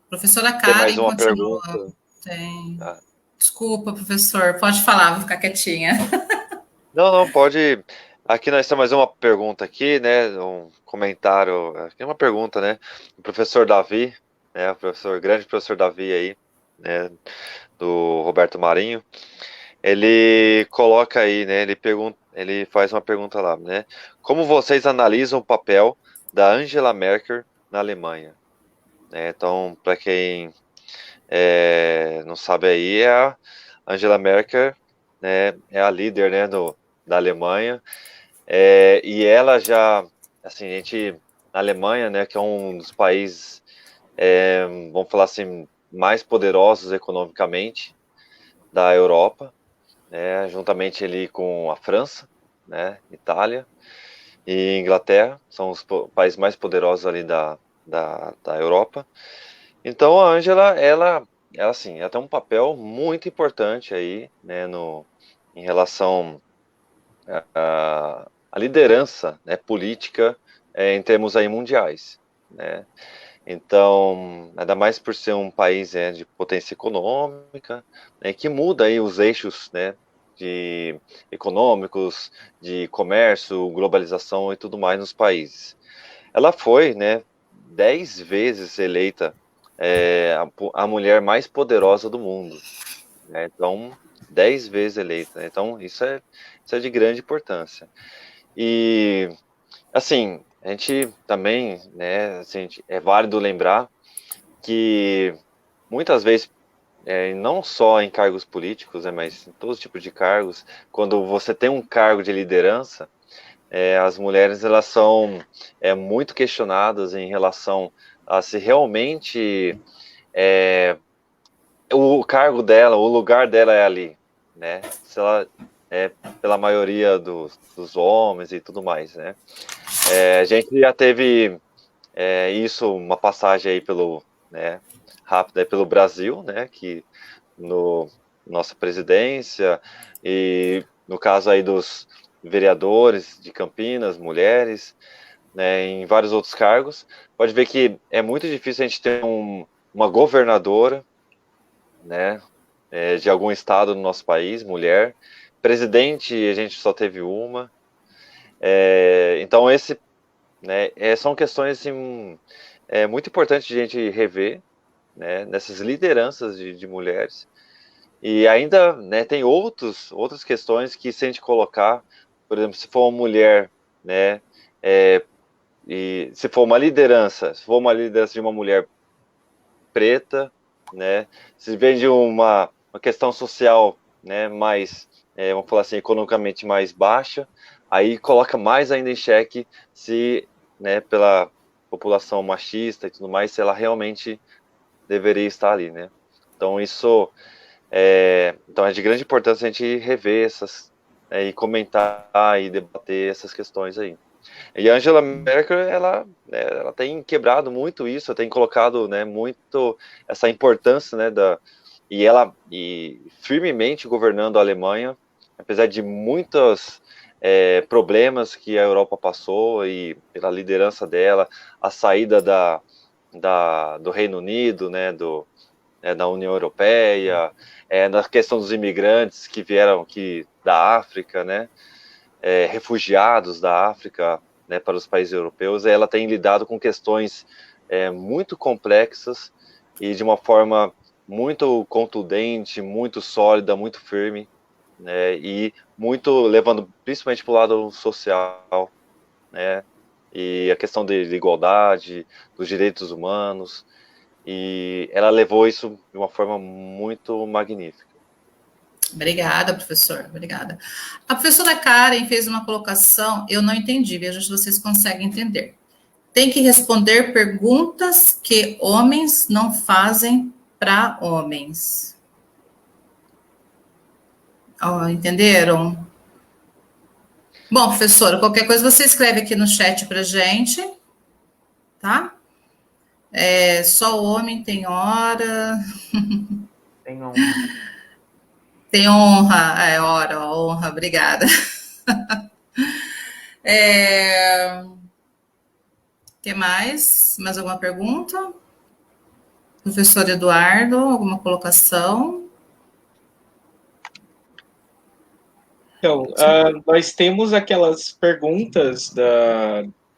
Professora Tem mais Karen uma continua. pergunta. Tem. Ah, Desculpa, professor. Pode falar, vou ficar quietinha. não, não, pode. Aqui nós temos mais uma pergunta aqui, né? Um comentário, aqui uma pergunta, né? O professor Davi, né? O professor, grande professor Davi aí, né? Do Roberto Marinho. Ele coloca aí, né? Ele faz uma pergunta lá, né? Como vocês analisam o papel da Angela Merkel na Alemanha? Então, para quem não sabe aí, a Angela Merkel, né, é a líder, né, da Alemanha, e ela já, assim, a gente, na Alemanha, né, que é um dos países, vamos falar assim, mais poderosos economicamente da Europa, né, juntamente ali com a França, né, Itália e Inglaterra, são os países mais poderosos ali da Europa. Então a Ângela, ela assim, ela tem um papel muito importante aí, né, em relação à liderança, né, política, em termos aí mundiais, né. Então, ainda mais por ser um país de potência econômica, né, que muda aí os eixos, né, de econômicos, de comércio, globalização e tudo mais nos países. Ela foi, né, 10 vezes eleita a mulher mais poderosa do mundo, né? Então, 10 vezes eleita, né? Então, isso é de grande importância. E, assim, a gente também, né, assim, é válido lembrar que muitas vezes, não só em cargos políticos, né, mas em todos os tipos de cargos, quando você tem um cargo de liderança, as mulheres elas são muito questionadas em relação a se realmente o cargo dela, o lugar dela é ali, né? Se ela é pela maioria dos homens e tudo mais, né? A gente já teve isso, uma passagem aí né, rápida aí pelo Brasil, né? Que nossa presidência e no caso aí dos vereadores de Campinas, mulheres, né, em vários outros cargos, pode ver que é muito difícil a gente ter uma governadora, né, de algum estado do nosso país, mulher. Presidente, a gente só teve uma. Então, né, são questões assim, muito importantes de a gente rever, né, nessas lideranças de mulheres. E ainda, né, tem outras questões que, se a gente colocar, por exemplo, se for uma mulher, né, e se for uma liderança de uma mulher preta, né, se vem de uma questão social, né, mais, vamos falar assim, economicamente mais baixa, aí coloca mais ainda em xeque se, né, pela população machista e tudo mais, se ela realmente deveria estar ali, né. Então isso então é de grande importância a gente rever e comentar e debater essas questões aí. E a Angela Merkel, ela tem quebrado muito isso, tem colocado, né, muito essa importância, né, e firmemente governando a Alemanha, apesar de muitos problemas que a Europa passou e pela liderança dela, a saída do Reino Unido, né, da União Europeia, na questão dos imigrantes que vieram aqui da África, né, refugiados da África, né, para os países europeus, ela tem lidado com questões muito complexas e de uma forma muito contundente, muito sólida, muito firme, né, e muito levando principalmente para o lado social, né, e a questão de igualdade, dos direitos humanos, e ela levou isso de uma forma muito magnífica. Obrigada, professor. Obrigada. A professora Karen fez uma colocação, eu não entendi, veja se vocês conseguem entender. tem que responder perguntas que homens não fazem para homens. Oh, entenderam? Bom, professora, qualquer coisa você escreve aqui no chat para gente, tá? Só o homem tem hora. Tem honra. Tem honra, honra, obrigada. Que mais? Mais alguma pergunta? Professor Eduardo, alguma colocação? Então, nós temos aquelas perguntas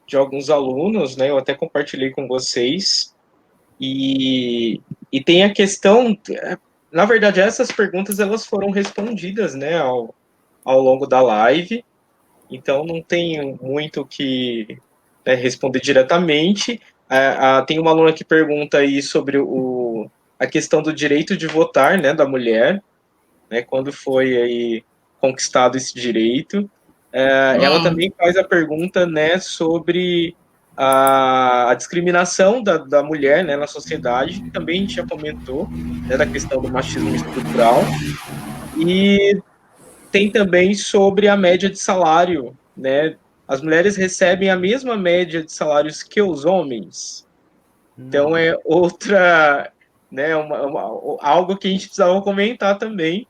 de alguns alunos, né? Eu até compartilhei com vocês. E tem a questão, na verdade, essas perguntas elas foram respondidas, né, ao longo da live. Então, não tem muito o que responder diretamente. Tem uma aluna que pergunta aí sobre a questão do direito de votar, né, da mulher, né, quando foi aí conquistado esse direito. Ela também faz a pergunta, né, sobre a discriminação da mulher, né, na sociedade, que também a gente já comentou, né, da questão do machismo estrutural. E tem também sobre a média de salário, né? As mulheres recebem a mesma média de salários que os homens. Então é outra, né, algo que a gente precisava comentar também,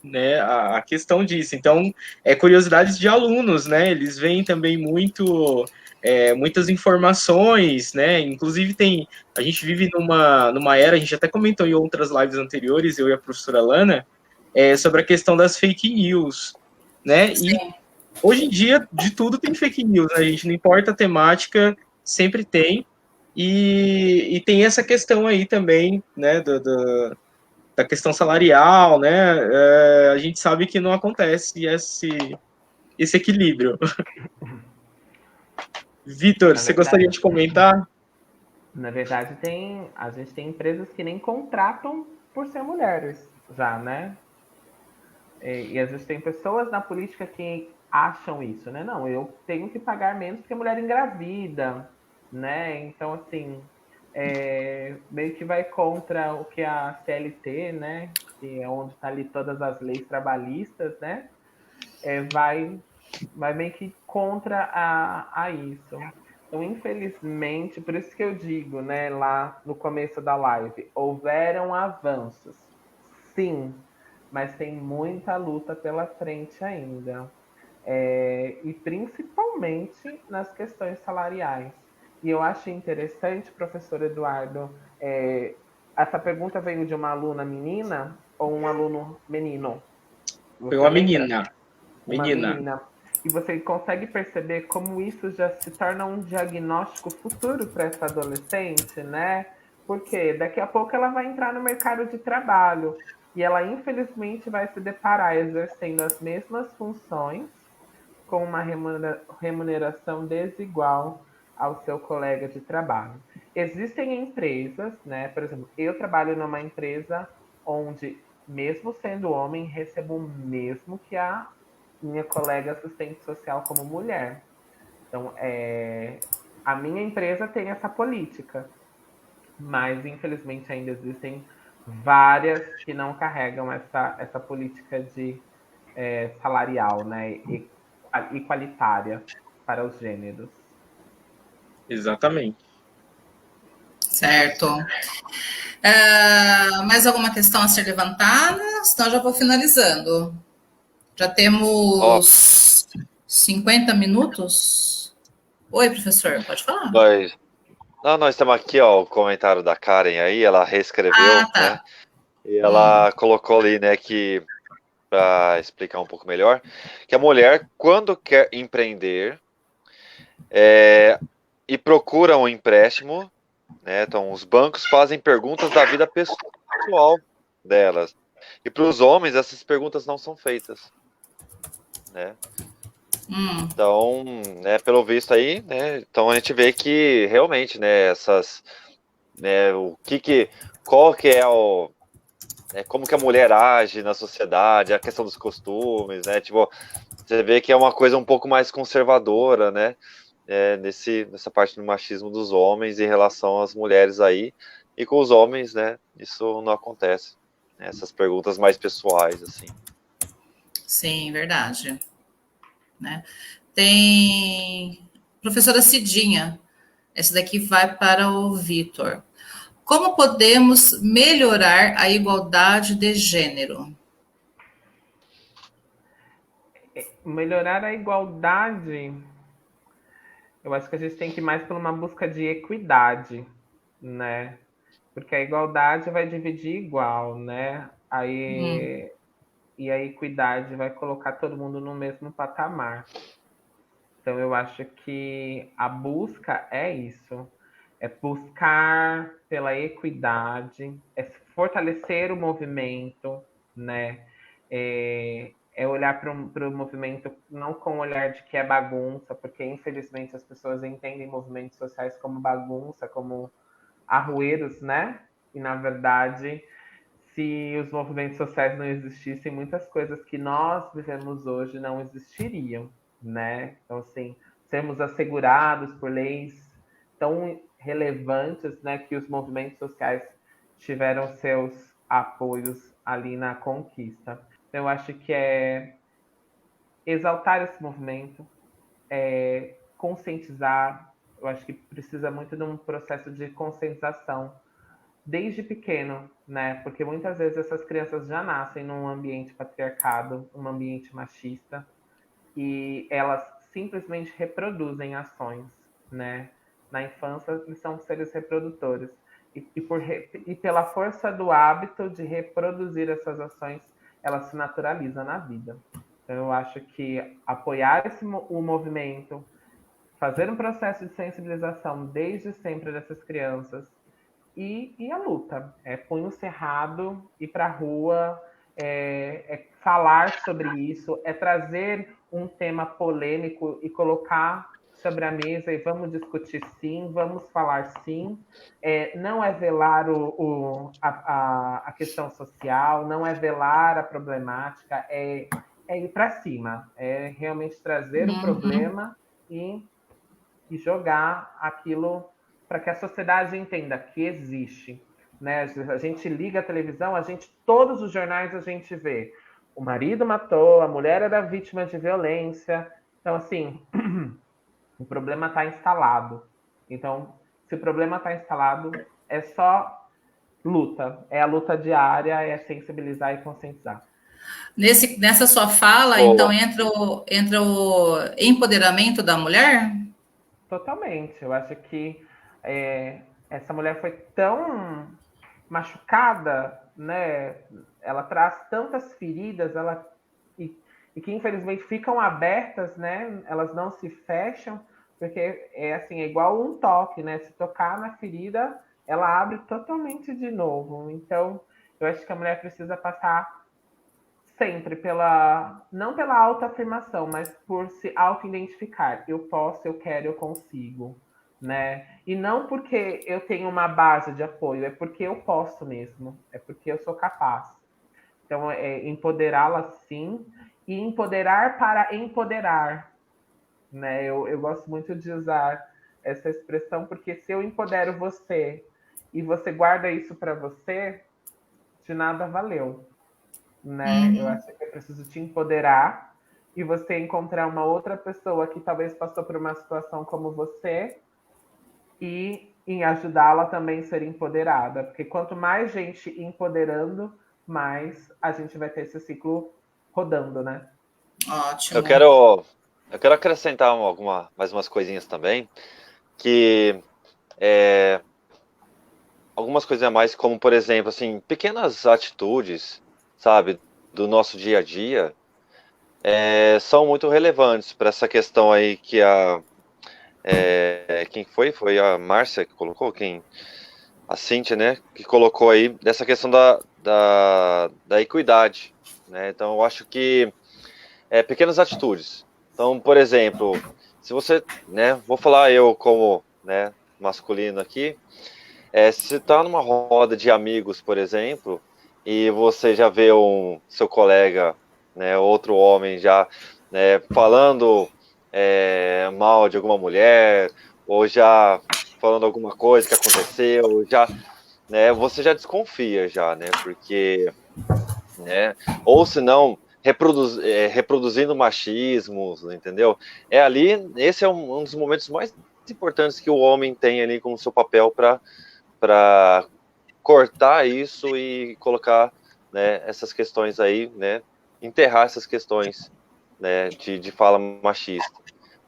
né, a questão disso. Então, curiosidades de alunos, né? Eles veem também muitas informações, né? Inclusive a gente vive numa era, a gente até comentou em outras lives anteriores, eu e a professora Lana, sobre a questão das fake news, né? Sim. E hoje em dia, de tudo tem fake news, né, gente? Não importa a temática, sempre tem. E tem essa questão aí também, né, da questão salarial, né? A gente sabe que não acontece esse equilíbrio. Vitor, você gostaria de comentar? Na verdade, a gente tem empresas que nem contratam por ser mulheres já, né? E às vezes tem pessoas na política que acham isso, né? Não, eu tenho que pagar menos porque a mulher engravida, né? Então, assim, meio que vai contra o que a CLT, né? Que é onde está ali todas as leis trabalhistas, né? Vai meio que contra a isso. Então, infelizmente, por isso que eu digo, né, lá no começo da live, houveram avanços, sim, mas tem muita luta pela frente ainda. E principalmente nas questões salariais. E eu acho interessante, professor Eduardo, essa pergunta veio de uma aluna menina ou um aluno menino? Foi uma menina. Uma menina. E você consegue perceber como isso já se torna um diagnóstico futuro para essa adolescente, né? Porque daqui a pouco ela vai entrar no mercado de trabalho e ela, infelizmente, vai se deparar exercendo as mesmas funções com uma remuneração desigual ao seu colega de trabalho. Existem empresas, né? Por exemplo, eu trabalho numa empresa onde, mesmo sendo homem, recebo o mesmo que a minha colega assistente social como mulher. Então, a minha empresa tem essa política, mas infelizmente ainda existem várias que não carregam essa política de salarial, né, igualitária para os gêneros. Exatamente. Certo. Mais alguma questão a ser levantada? Senão já vou finalizando. Já temos 50 minutos. Oi, professor, pode falar. Nós estamos aqui, ó, o comentário da Karen aí, ela reescreveu, tá. né? E ela colocou ali, né, que, para explicar um pouco melhor, que a mulher, quando quer empreender e procura um empréstimo, né, então os bancos fazem perguntas da vida pessoal delas. E para os homens, essas perguntas não são feitas, né? Então, né, pelo visto aí, né, então a gente vê que realmente, né, qual que é como que a mulher age na sociedade, a questão dos costumes, né, tipo, você vê que é uma coisa um pouco mais conservadora, né, nessa parte do machismo dos homens em relação às mulheres aí, e com os homens, né, isso não acontece. Essas perguntas mais pessoais, assim. Sim, verdade. Né? Tem professora Cidinha, essa daqui vai para o Vitor. Como podemos melhorar a igualdade de gênero? Melhorar a igualdade, eu acho que a gente tem que ir mais por uma busca de equidade, né? Porque a igualdade vai dividir igual, né? E a equidade vai colocar todo mundo no mesmo patamar. Então, eu acho que a busca é isso. É buscar pela equidade, é fortalecer o movimento, né? É olhar para o movimento não com o olhar de que é bagunça, porque infelizmente as pessoas entendem movimentos sociais como bagunça, como arrueiros, né? E na verdade, se os movimentos sociais não existissem, muitas coisas que nós vivemos hoje não existiriam, né? Então, assim, sermos assegurados por leis tão relevantes, né, que os movimentos sociais tiveram seus apoios ali na conquista. Então, eu acho que é exaltar esse movimento, conscientizar. Eu acho que precisa muito de um processo de conscientização desde pequeno, né? Porque muitas vezes essas crianças já nascem num ambiente patriarcado, um ambiente machista, e elas simplesmente reproduzem ações, né? Na infância, eles são seres reprodutores. E pela força do hábito de reproduzir essas ações, ela se naturaliza na vida. Então, eu acho que apoiar o movimento, fazer um processo de sensibilização desde sempre dessas crianças, e a luta, punho cerrado, ir para a rua, falar sobre isso, trazer um tema polêmico e colocar sobre a mesa e vamos discutir sim, vamos falar sim. Não é velar a questão social, não é velar a problemática, é ir para cima, é realmente trazer o problema e jogar aquilo para que a sociedade entenda que existe, né? A gente liga a televisão, todos os jornais a gente vê o marido matou, a mulher era vítima de violência. Então, assim, o problema está instalado. Então, se o problema está instalado, é só luta. É a luta diária, é sensibilizar e conscientizar. Nessa sua fala, Boa. então, entra o empoderamento da mulher? Totalmente. Eu acho que essa mulher foi tão machucada, né? Ela traz tantas feridas, e que infelizmente ficam abertas, né? Elas não se fecham, porque é igual um toque, né? Se tocar na ferida, ela abre totalmente de novo. Então, eu acho que a mulher precisa passar sempre não pela autoafirmação, mas por se auto-identificar. Eu posso, eu quero, eu consigo, né? E não porque eu tenho uma base de apoio, é porque eu posso mesmo, é porque eu sou capaz. Então, empoderá-la sim, e empoderar para empoderar, né? Eu gosto muito de usar essa expressão, porque se eu empodero você e você guarda isso para você, de nada valeu, né? Eu acho que é preciso te empoderar e você encontrar uma outra pessoa que talvez passou por uma situação como você e em ajudá-la também a ser empoderada, porque quanto mais gente empoderando, mais a gente vai ter esse ciclo rodando, né? Ótimo. Eu quero acrescentar mais umas coisinhas também, que algumas coisas a mais, como por exemplo, assim, pequenas atitudes, sabe, do nosso dia a dia, são muito relevantes para essa questão aí que quem foi? Foi a Márcia que colocou? A Cíntia, né? Que colocou aí dessa questão da equidade, né? Então, eu acho que pequenas atitudes. Então, por exemplo, se você, né? Vou falar eu como, né? Masculino aqui. Se você está numa roda de amigos, por exemplo, e você já vê seu colega, né? Outro homem já, né? Falando mal de alguma mulher, ou já falando alguma coisa que aconteceu, já, né, você já desconfia já, né, porque, né, ou se não, reproduzindo machismos, entendeu? Esse é um dos momentos mais importantes que o homem tem ali como seu papel para cortar isso e colocar, né, essas questões aí, né, enterrar essas questões, né, de fala machista.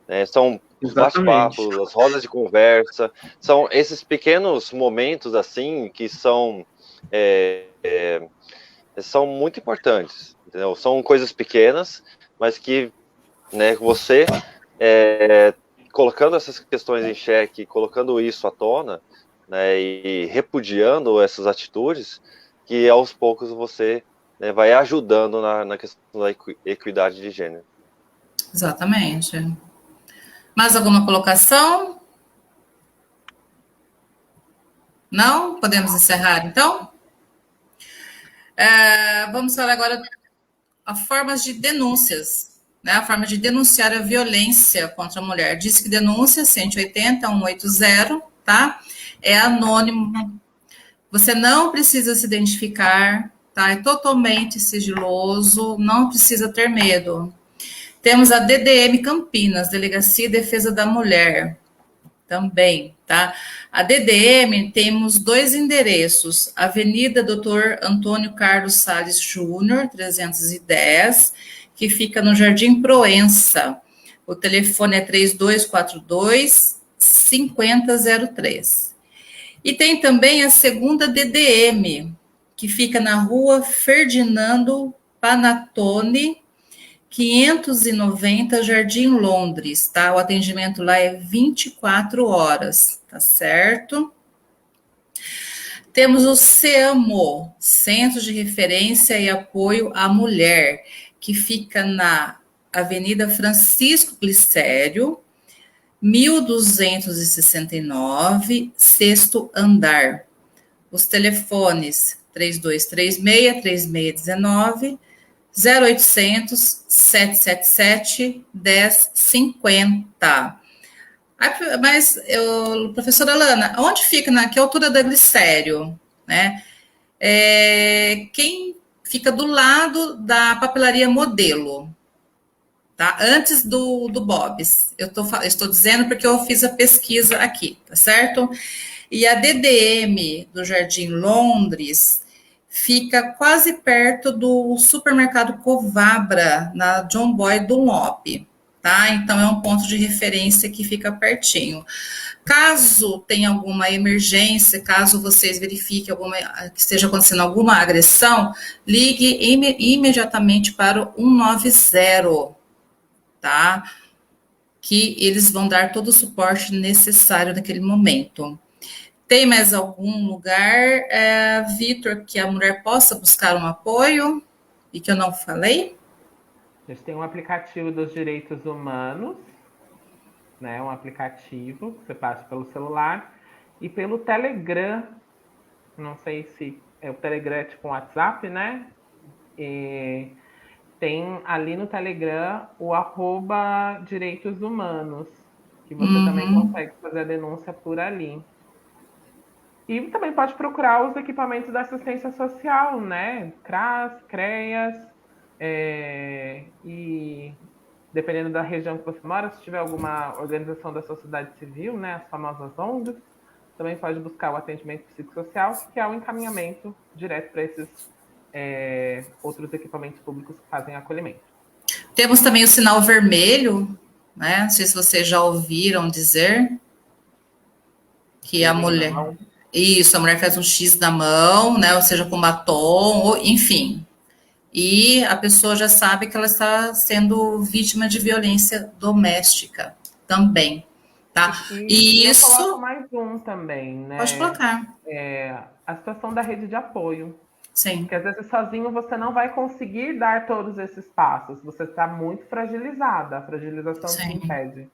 Né, são os Exatamente. bate-papos, as rodas de conversa, são esses pequenos momentos assim que são muito importantes, entendeu? São coisas pequenas, mas que, né, você colocando essas questões em xeque, colocando isso à tona, né, e repudiando essas atitudes, que aos poucos você, né, vai ajudando na questão da equidade de gênero. Exatamente. Mais alguma colocação? Não? Podemos encerrar, então? Vamos falar agora a formas de denúncias, né? A forma de denunciar a violência contra a mulher. Diz que denúncia 180 180, tá? É anônimo. Você não precisa se identificar, tá? É totalmente sigiloso, não precisa ter medo. Temos a DDM Campinas, Delegacia de Defesa da Mulher, também, tá? A DDM temos 2 endereços, Avenida Doutor Antônio Carlos Salles Júnior, 310, que fica no Jardim Proença. O telefone é 3242 5003. E tem também a segunda DDM, que fica na rua Ferdinando Panatone, 590 Jardim Londres, tá? O atendimento lá é 24 horas, tá certo? Temos o CEAMO, Centro de Referência e Apoio à Mulher, que fica na Avenida Francisco Glicério, 1269, sexto andar. Os telefones 3236-3619, 0800 777 1050. Mas, professora Lana, onde fica, na que altura da Glicério? Né? Quem fica do lado da papelaria Modelo, tá? Antes do Bob's. Eu estou dizendo porque eu fiz a pesquisa aqui, tá certo? E a DDM do Jardim Londres fica quase perto do supermercado Covabra, na John Boy Dunlop, tá? Então é um ponto de referência que fica pertinho. Caso tenha alguma emergência, caso vocês verifiquem que esteja acontecendo alguma agressão, ligue imediatamente para o 190, tá? Que eles vão dar todo o suporte necessário naquele momento. Tem mais algum lugar, Vitor, que a mulher possa buscar um apoio e que eu não falei? A gente tem um aplicativo dos direitos humanos, né? Um aplicativo que você passa pelo celular e pelo Telegram. Não sei se o Telegram é tipo um WhatsApp, né? E tem ali no Telegram o @direitos humanos, que você também consegue fazer a denúncia por ali. E também pode procurar os equipamentos da assistência social, né? CRAS, CREAS, e dependendo da região que você mora, se tiver alguma organização da sociedade civil, né? As famosas ONGs, também pode buscar o atendimento psicossocial, que é o encaminhamento direto para esses outros equipamentos públicos que fazem acolhimento. Temos também o sinal vermelho, né? Não sei se vocês já ouviram dizer que a mulher... Isso, a mulher faz um X na mão, né? Ou seja, com batom, ou, enfim. E a pessoa já sabe que ela está sendo vítima de violência doméstica também, tá? E eu coloco mais um também, né? Pode colocar. A situação da rede de apoio. Sim. Porque às vezes sozinho você não vai conseguir dar todos esses passos. Você está muito fragilizada. A fragilização te impede.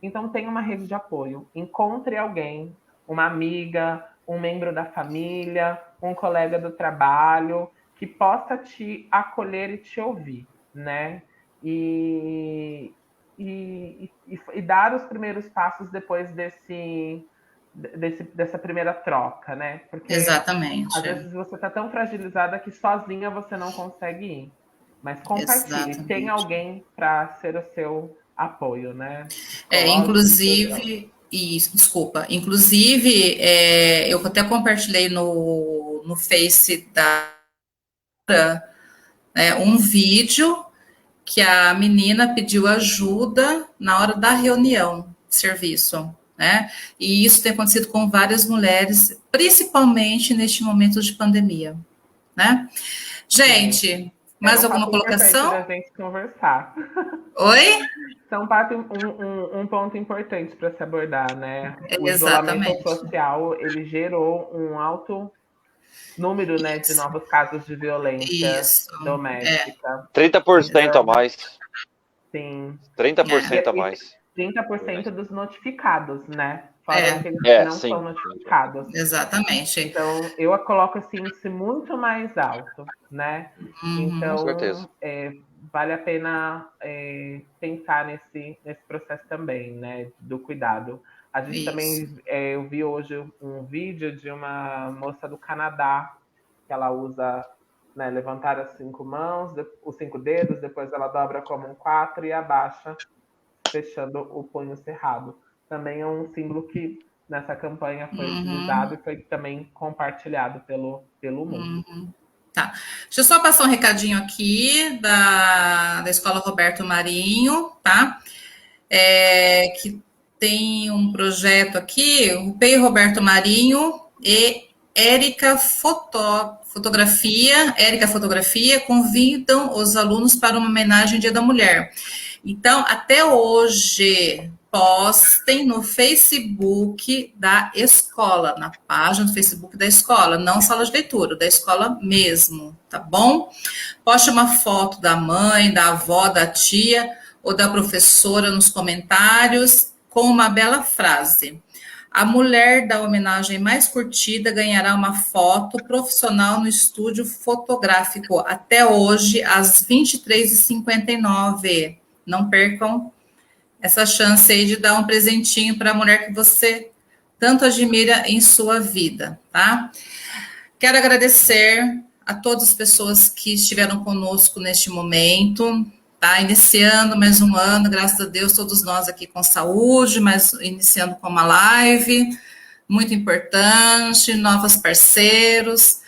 Então tem uma rede de apoio. Encontre alguém, uma amiga, um membro da família, um colega do trabalho, que possa te acolher e te ouvir, né? E e dar os primeiros passos depois dessa primeira troca, né? Porque Exatamente. às vezes você está tão fragilizada que sozinha você não consegue ir. Mas compartilhe, Exatamente. tem alguém para ser o seu apoio, né? Psicológico, social. Desculpa, inclusive, eu até compartilhei no Face um vídeo que a menina pediu ajuda na hora da reunião de serviço, né? E isso tem acontecido com várias mulheres, principalmente neste momento de pandemia, né? Gente, mais um alguma papo importante da colocação? gente conversar. Oi? São um ponto importante para se abordar, né? O isolamento Exatamente. social, ele gerou um alto número, né, de novos casos de violência Isso. doméstica. 30% a Então, mais. sim. 30% a mais. 30% dos notificados, né? Fora aqueles que não sim. são notificados. Exatamente. Então, eu a coloco esse índice muito mais alto, né? Então, Com certeza. vale a pena pensar nesse processo também, né? Do cuidado. A gente Isso. também, eu vi hoje um vídeo de uma moça do Canadá, que ela usa, né, levantar as 5 mãos, os 5 dedos, depois ela dobra como um 4 e abaixa, fechando o punho cerrado. Também é um símbolo que nessa campanha foi utilizado e foi também compartilhado pelo mundo. Tá. Deixa eu só passar um recadinho aqui da Escola Roberto Marinho, tá? Que tem um projeto aqui, o PEI Roberto Marinho e Érica Fotografia convidam os alunos para uma homenagem ao Dia da Mulher. Então, até hoje, postem no Facebook da escola, na página do Facebook da escola, não sala de leitura, da escola mesmo, tá bom? Poste uma foto da mãe, da avó, da tia ou da professora nos comentários com uma bela frase. A mulher da homenagem mais curtida ganhará uma foto profissional no estúdio fotográfico até hoje, às 23h59. Não percam essa chance aí de dar um presentinho para a mulher que você tanto admira em sua vida, tá? Quero agradecer a todas as pessoas que estiveram conosco neste momento, tá? Iniciando mais um ano, graças a Deus, todos nós aqui com saúde, mas iniciando com uma live muito importante, novos parceiros.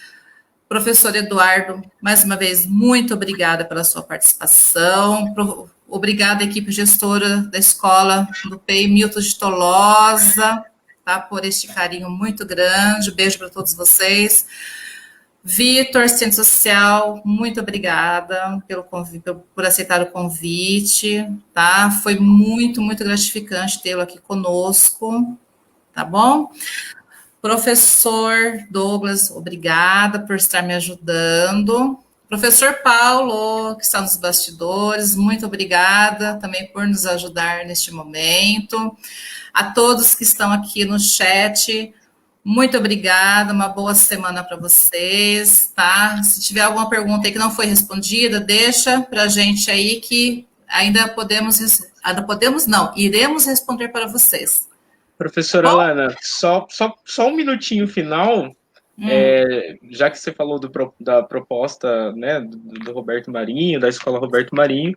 Professor Eduardo, mais uma vez, muito obrigada pela sua participação. Obrigada, equipe gestora da escola do PEI, Milton de Tolosa, tá, por este carinho muito grande. Beijo para todos vocês. Vitor, Ciência Social, muito obrigada por aceitar o convite, tá? Foi muito, muito gratificante tê-lo aqui conosco, tá bom? Professor Douglas, obrigada por estar me ajudando. Professor Paulo, que está nos bastidores, muito obrigada também por nos ajudar neste momento. A todos que estão aqui no chat, muito obrigada, uma boa semana para vocês, tá? Se tiver alguma pergunta aí que não foi respondida, deixa para a gente aí que iremos responder para vocês. Professora Lana, só um minutinho final, já que você falou da proposta, né, do Roberto Marinho, da Escola Roberto Marinho,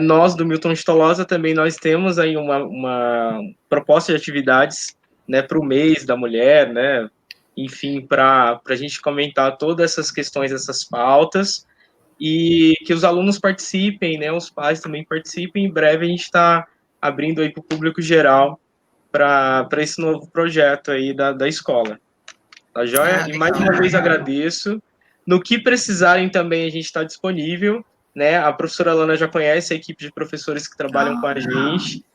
nós do Milton de Tolosa também nós temos aí uma proposta de atividades, né, para o mês da mulher, né, enfim, para a gente comentar todas essas questões, essas pautas, e que os alunos participem, né, os pais também participem. Em breve a gente está abrindo aí para o público geral para esse novo projeto aí da escola. Tá joia? E mais uma vez agradeço. No que precisarem também a gente está disponível, né? A professora Lana já conhece a equipe de professores que trabalham com a gente.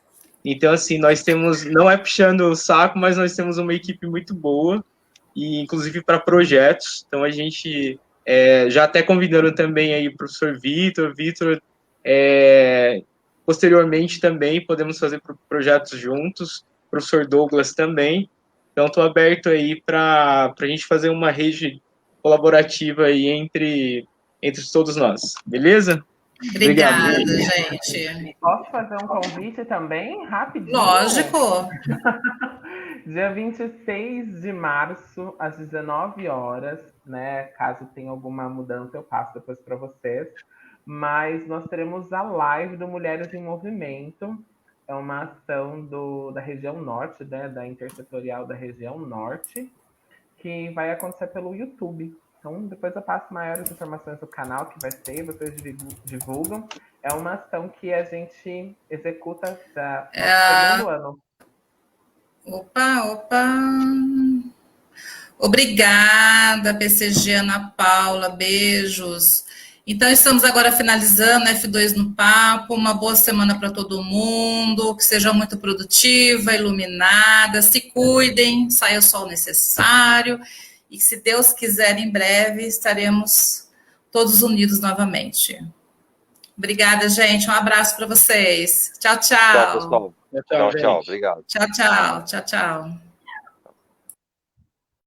Então, assim, nós temos, não é puxando o saco, mas nós temos uma equipe muito boa, e inclusive para projetos. Então, a gente já até convidando também aí o professor Vitor, posteriormente também podemos fazer projetos juntos, professor Douglas também. Então, estou aberto aí para a gente fazer uma rede colaborativa aí entre todos nós. Beleza? Obrigada, Obrigado, gente. Posso fazer um convite também, rapidinho? Lógico. Dia 26 de março, às 19 horas, né? Caso tenha alguma mudança, eu passo depois para vocês. Mas nós teremos a live do Mulheres em Movimento. É uma ação da região norte, né? Da Intersetorial da região norte, que vai acontecer pelo YouTube. Então, depois eu passo maiores informações do canal que vai ser, vocês divulgam. É uma ação que a gente executa no segundo ano. Opa. Obrigada, PCG Ana Paula, beijos. Então, estamos agora finalizando F2 no Papo. Uma boa semana para todo mundo, que seja muito produtiva, iluminada. Se cuidem, saia só o necessário. E se Deus quiser, em breve estaremos todos unidos novamente. Obrigada, gente. Um abraço para vocês. Tchau, tchau. Tchau, pessoal. Tchau. Obrigado. Tchau.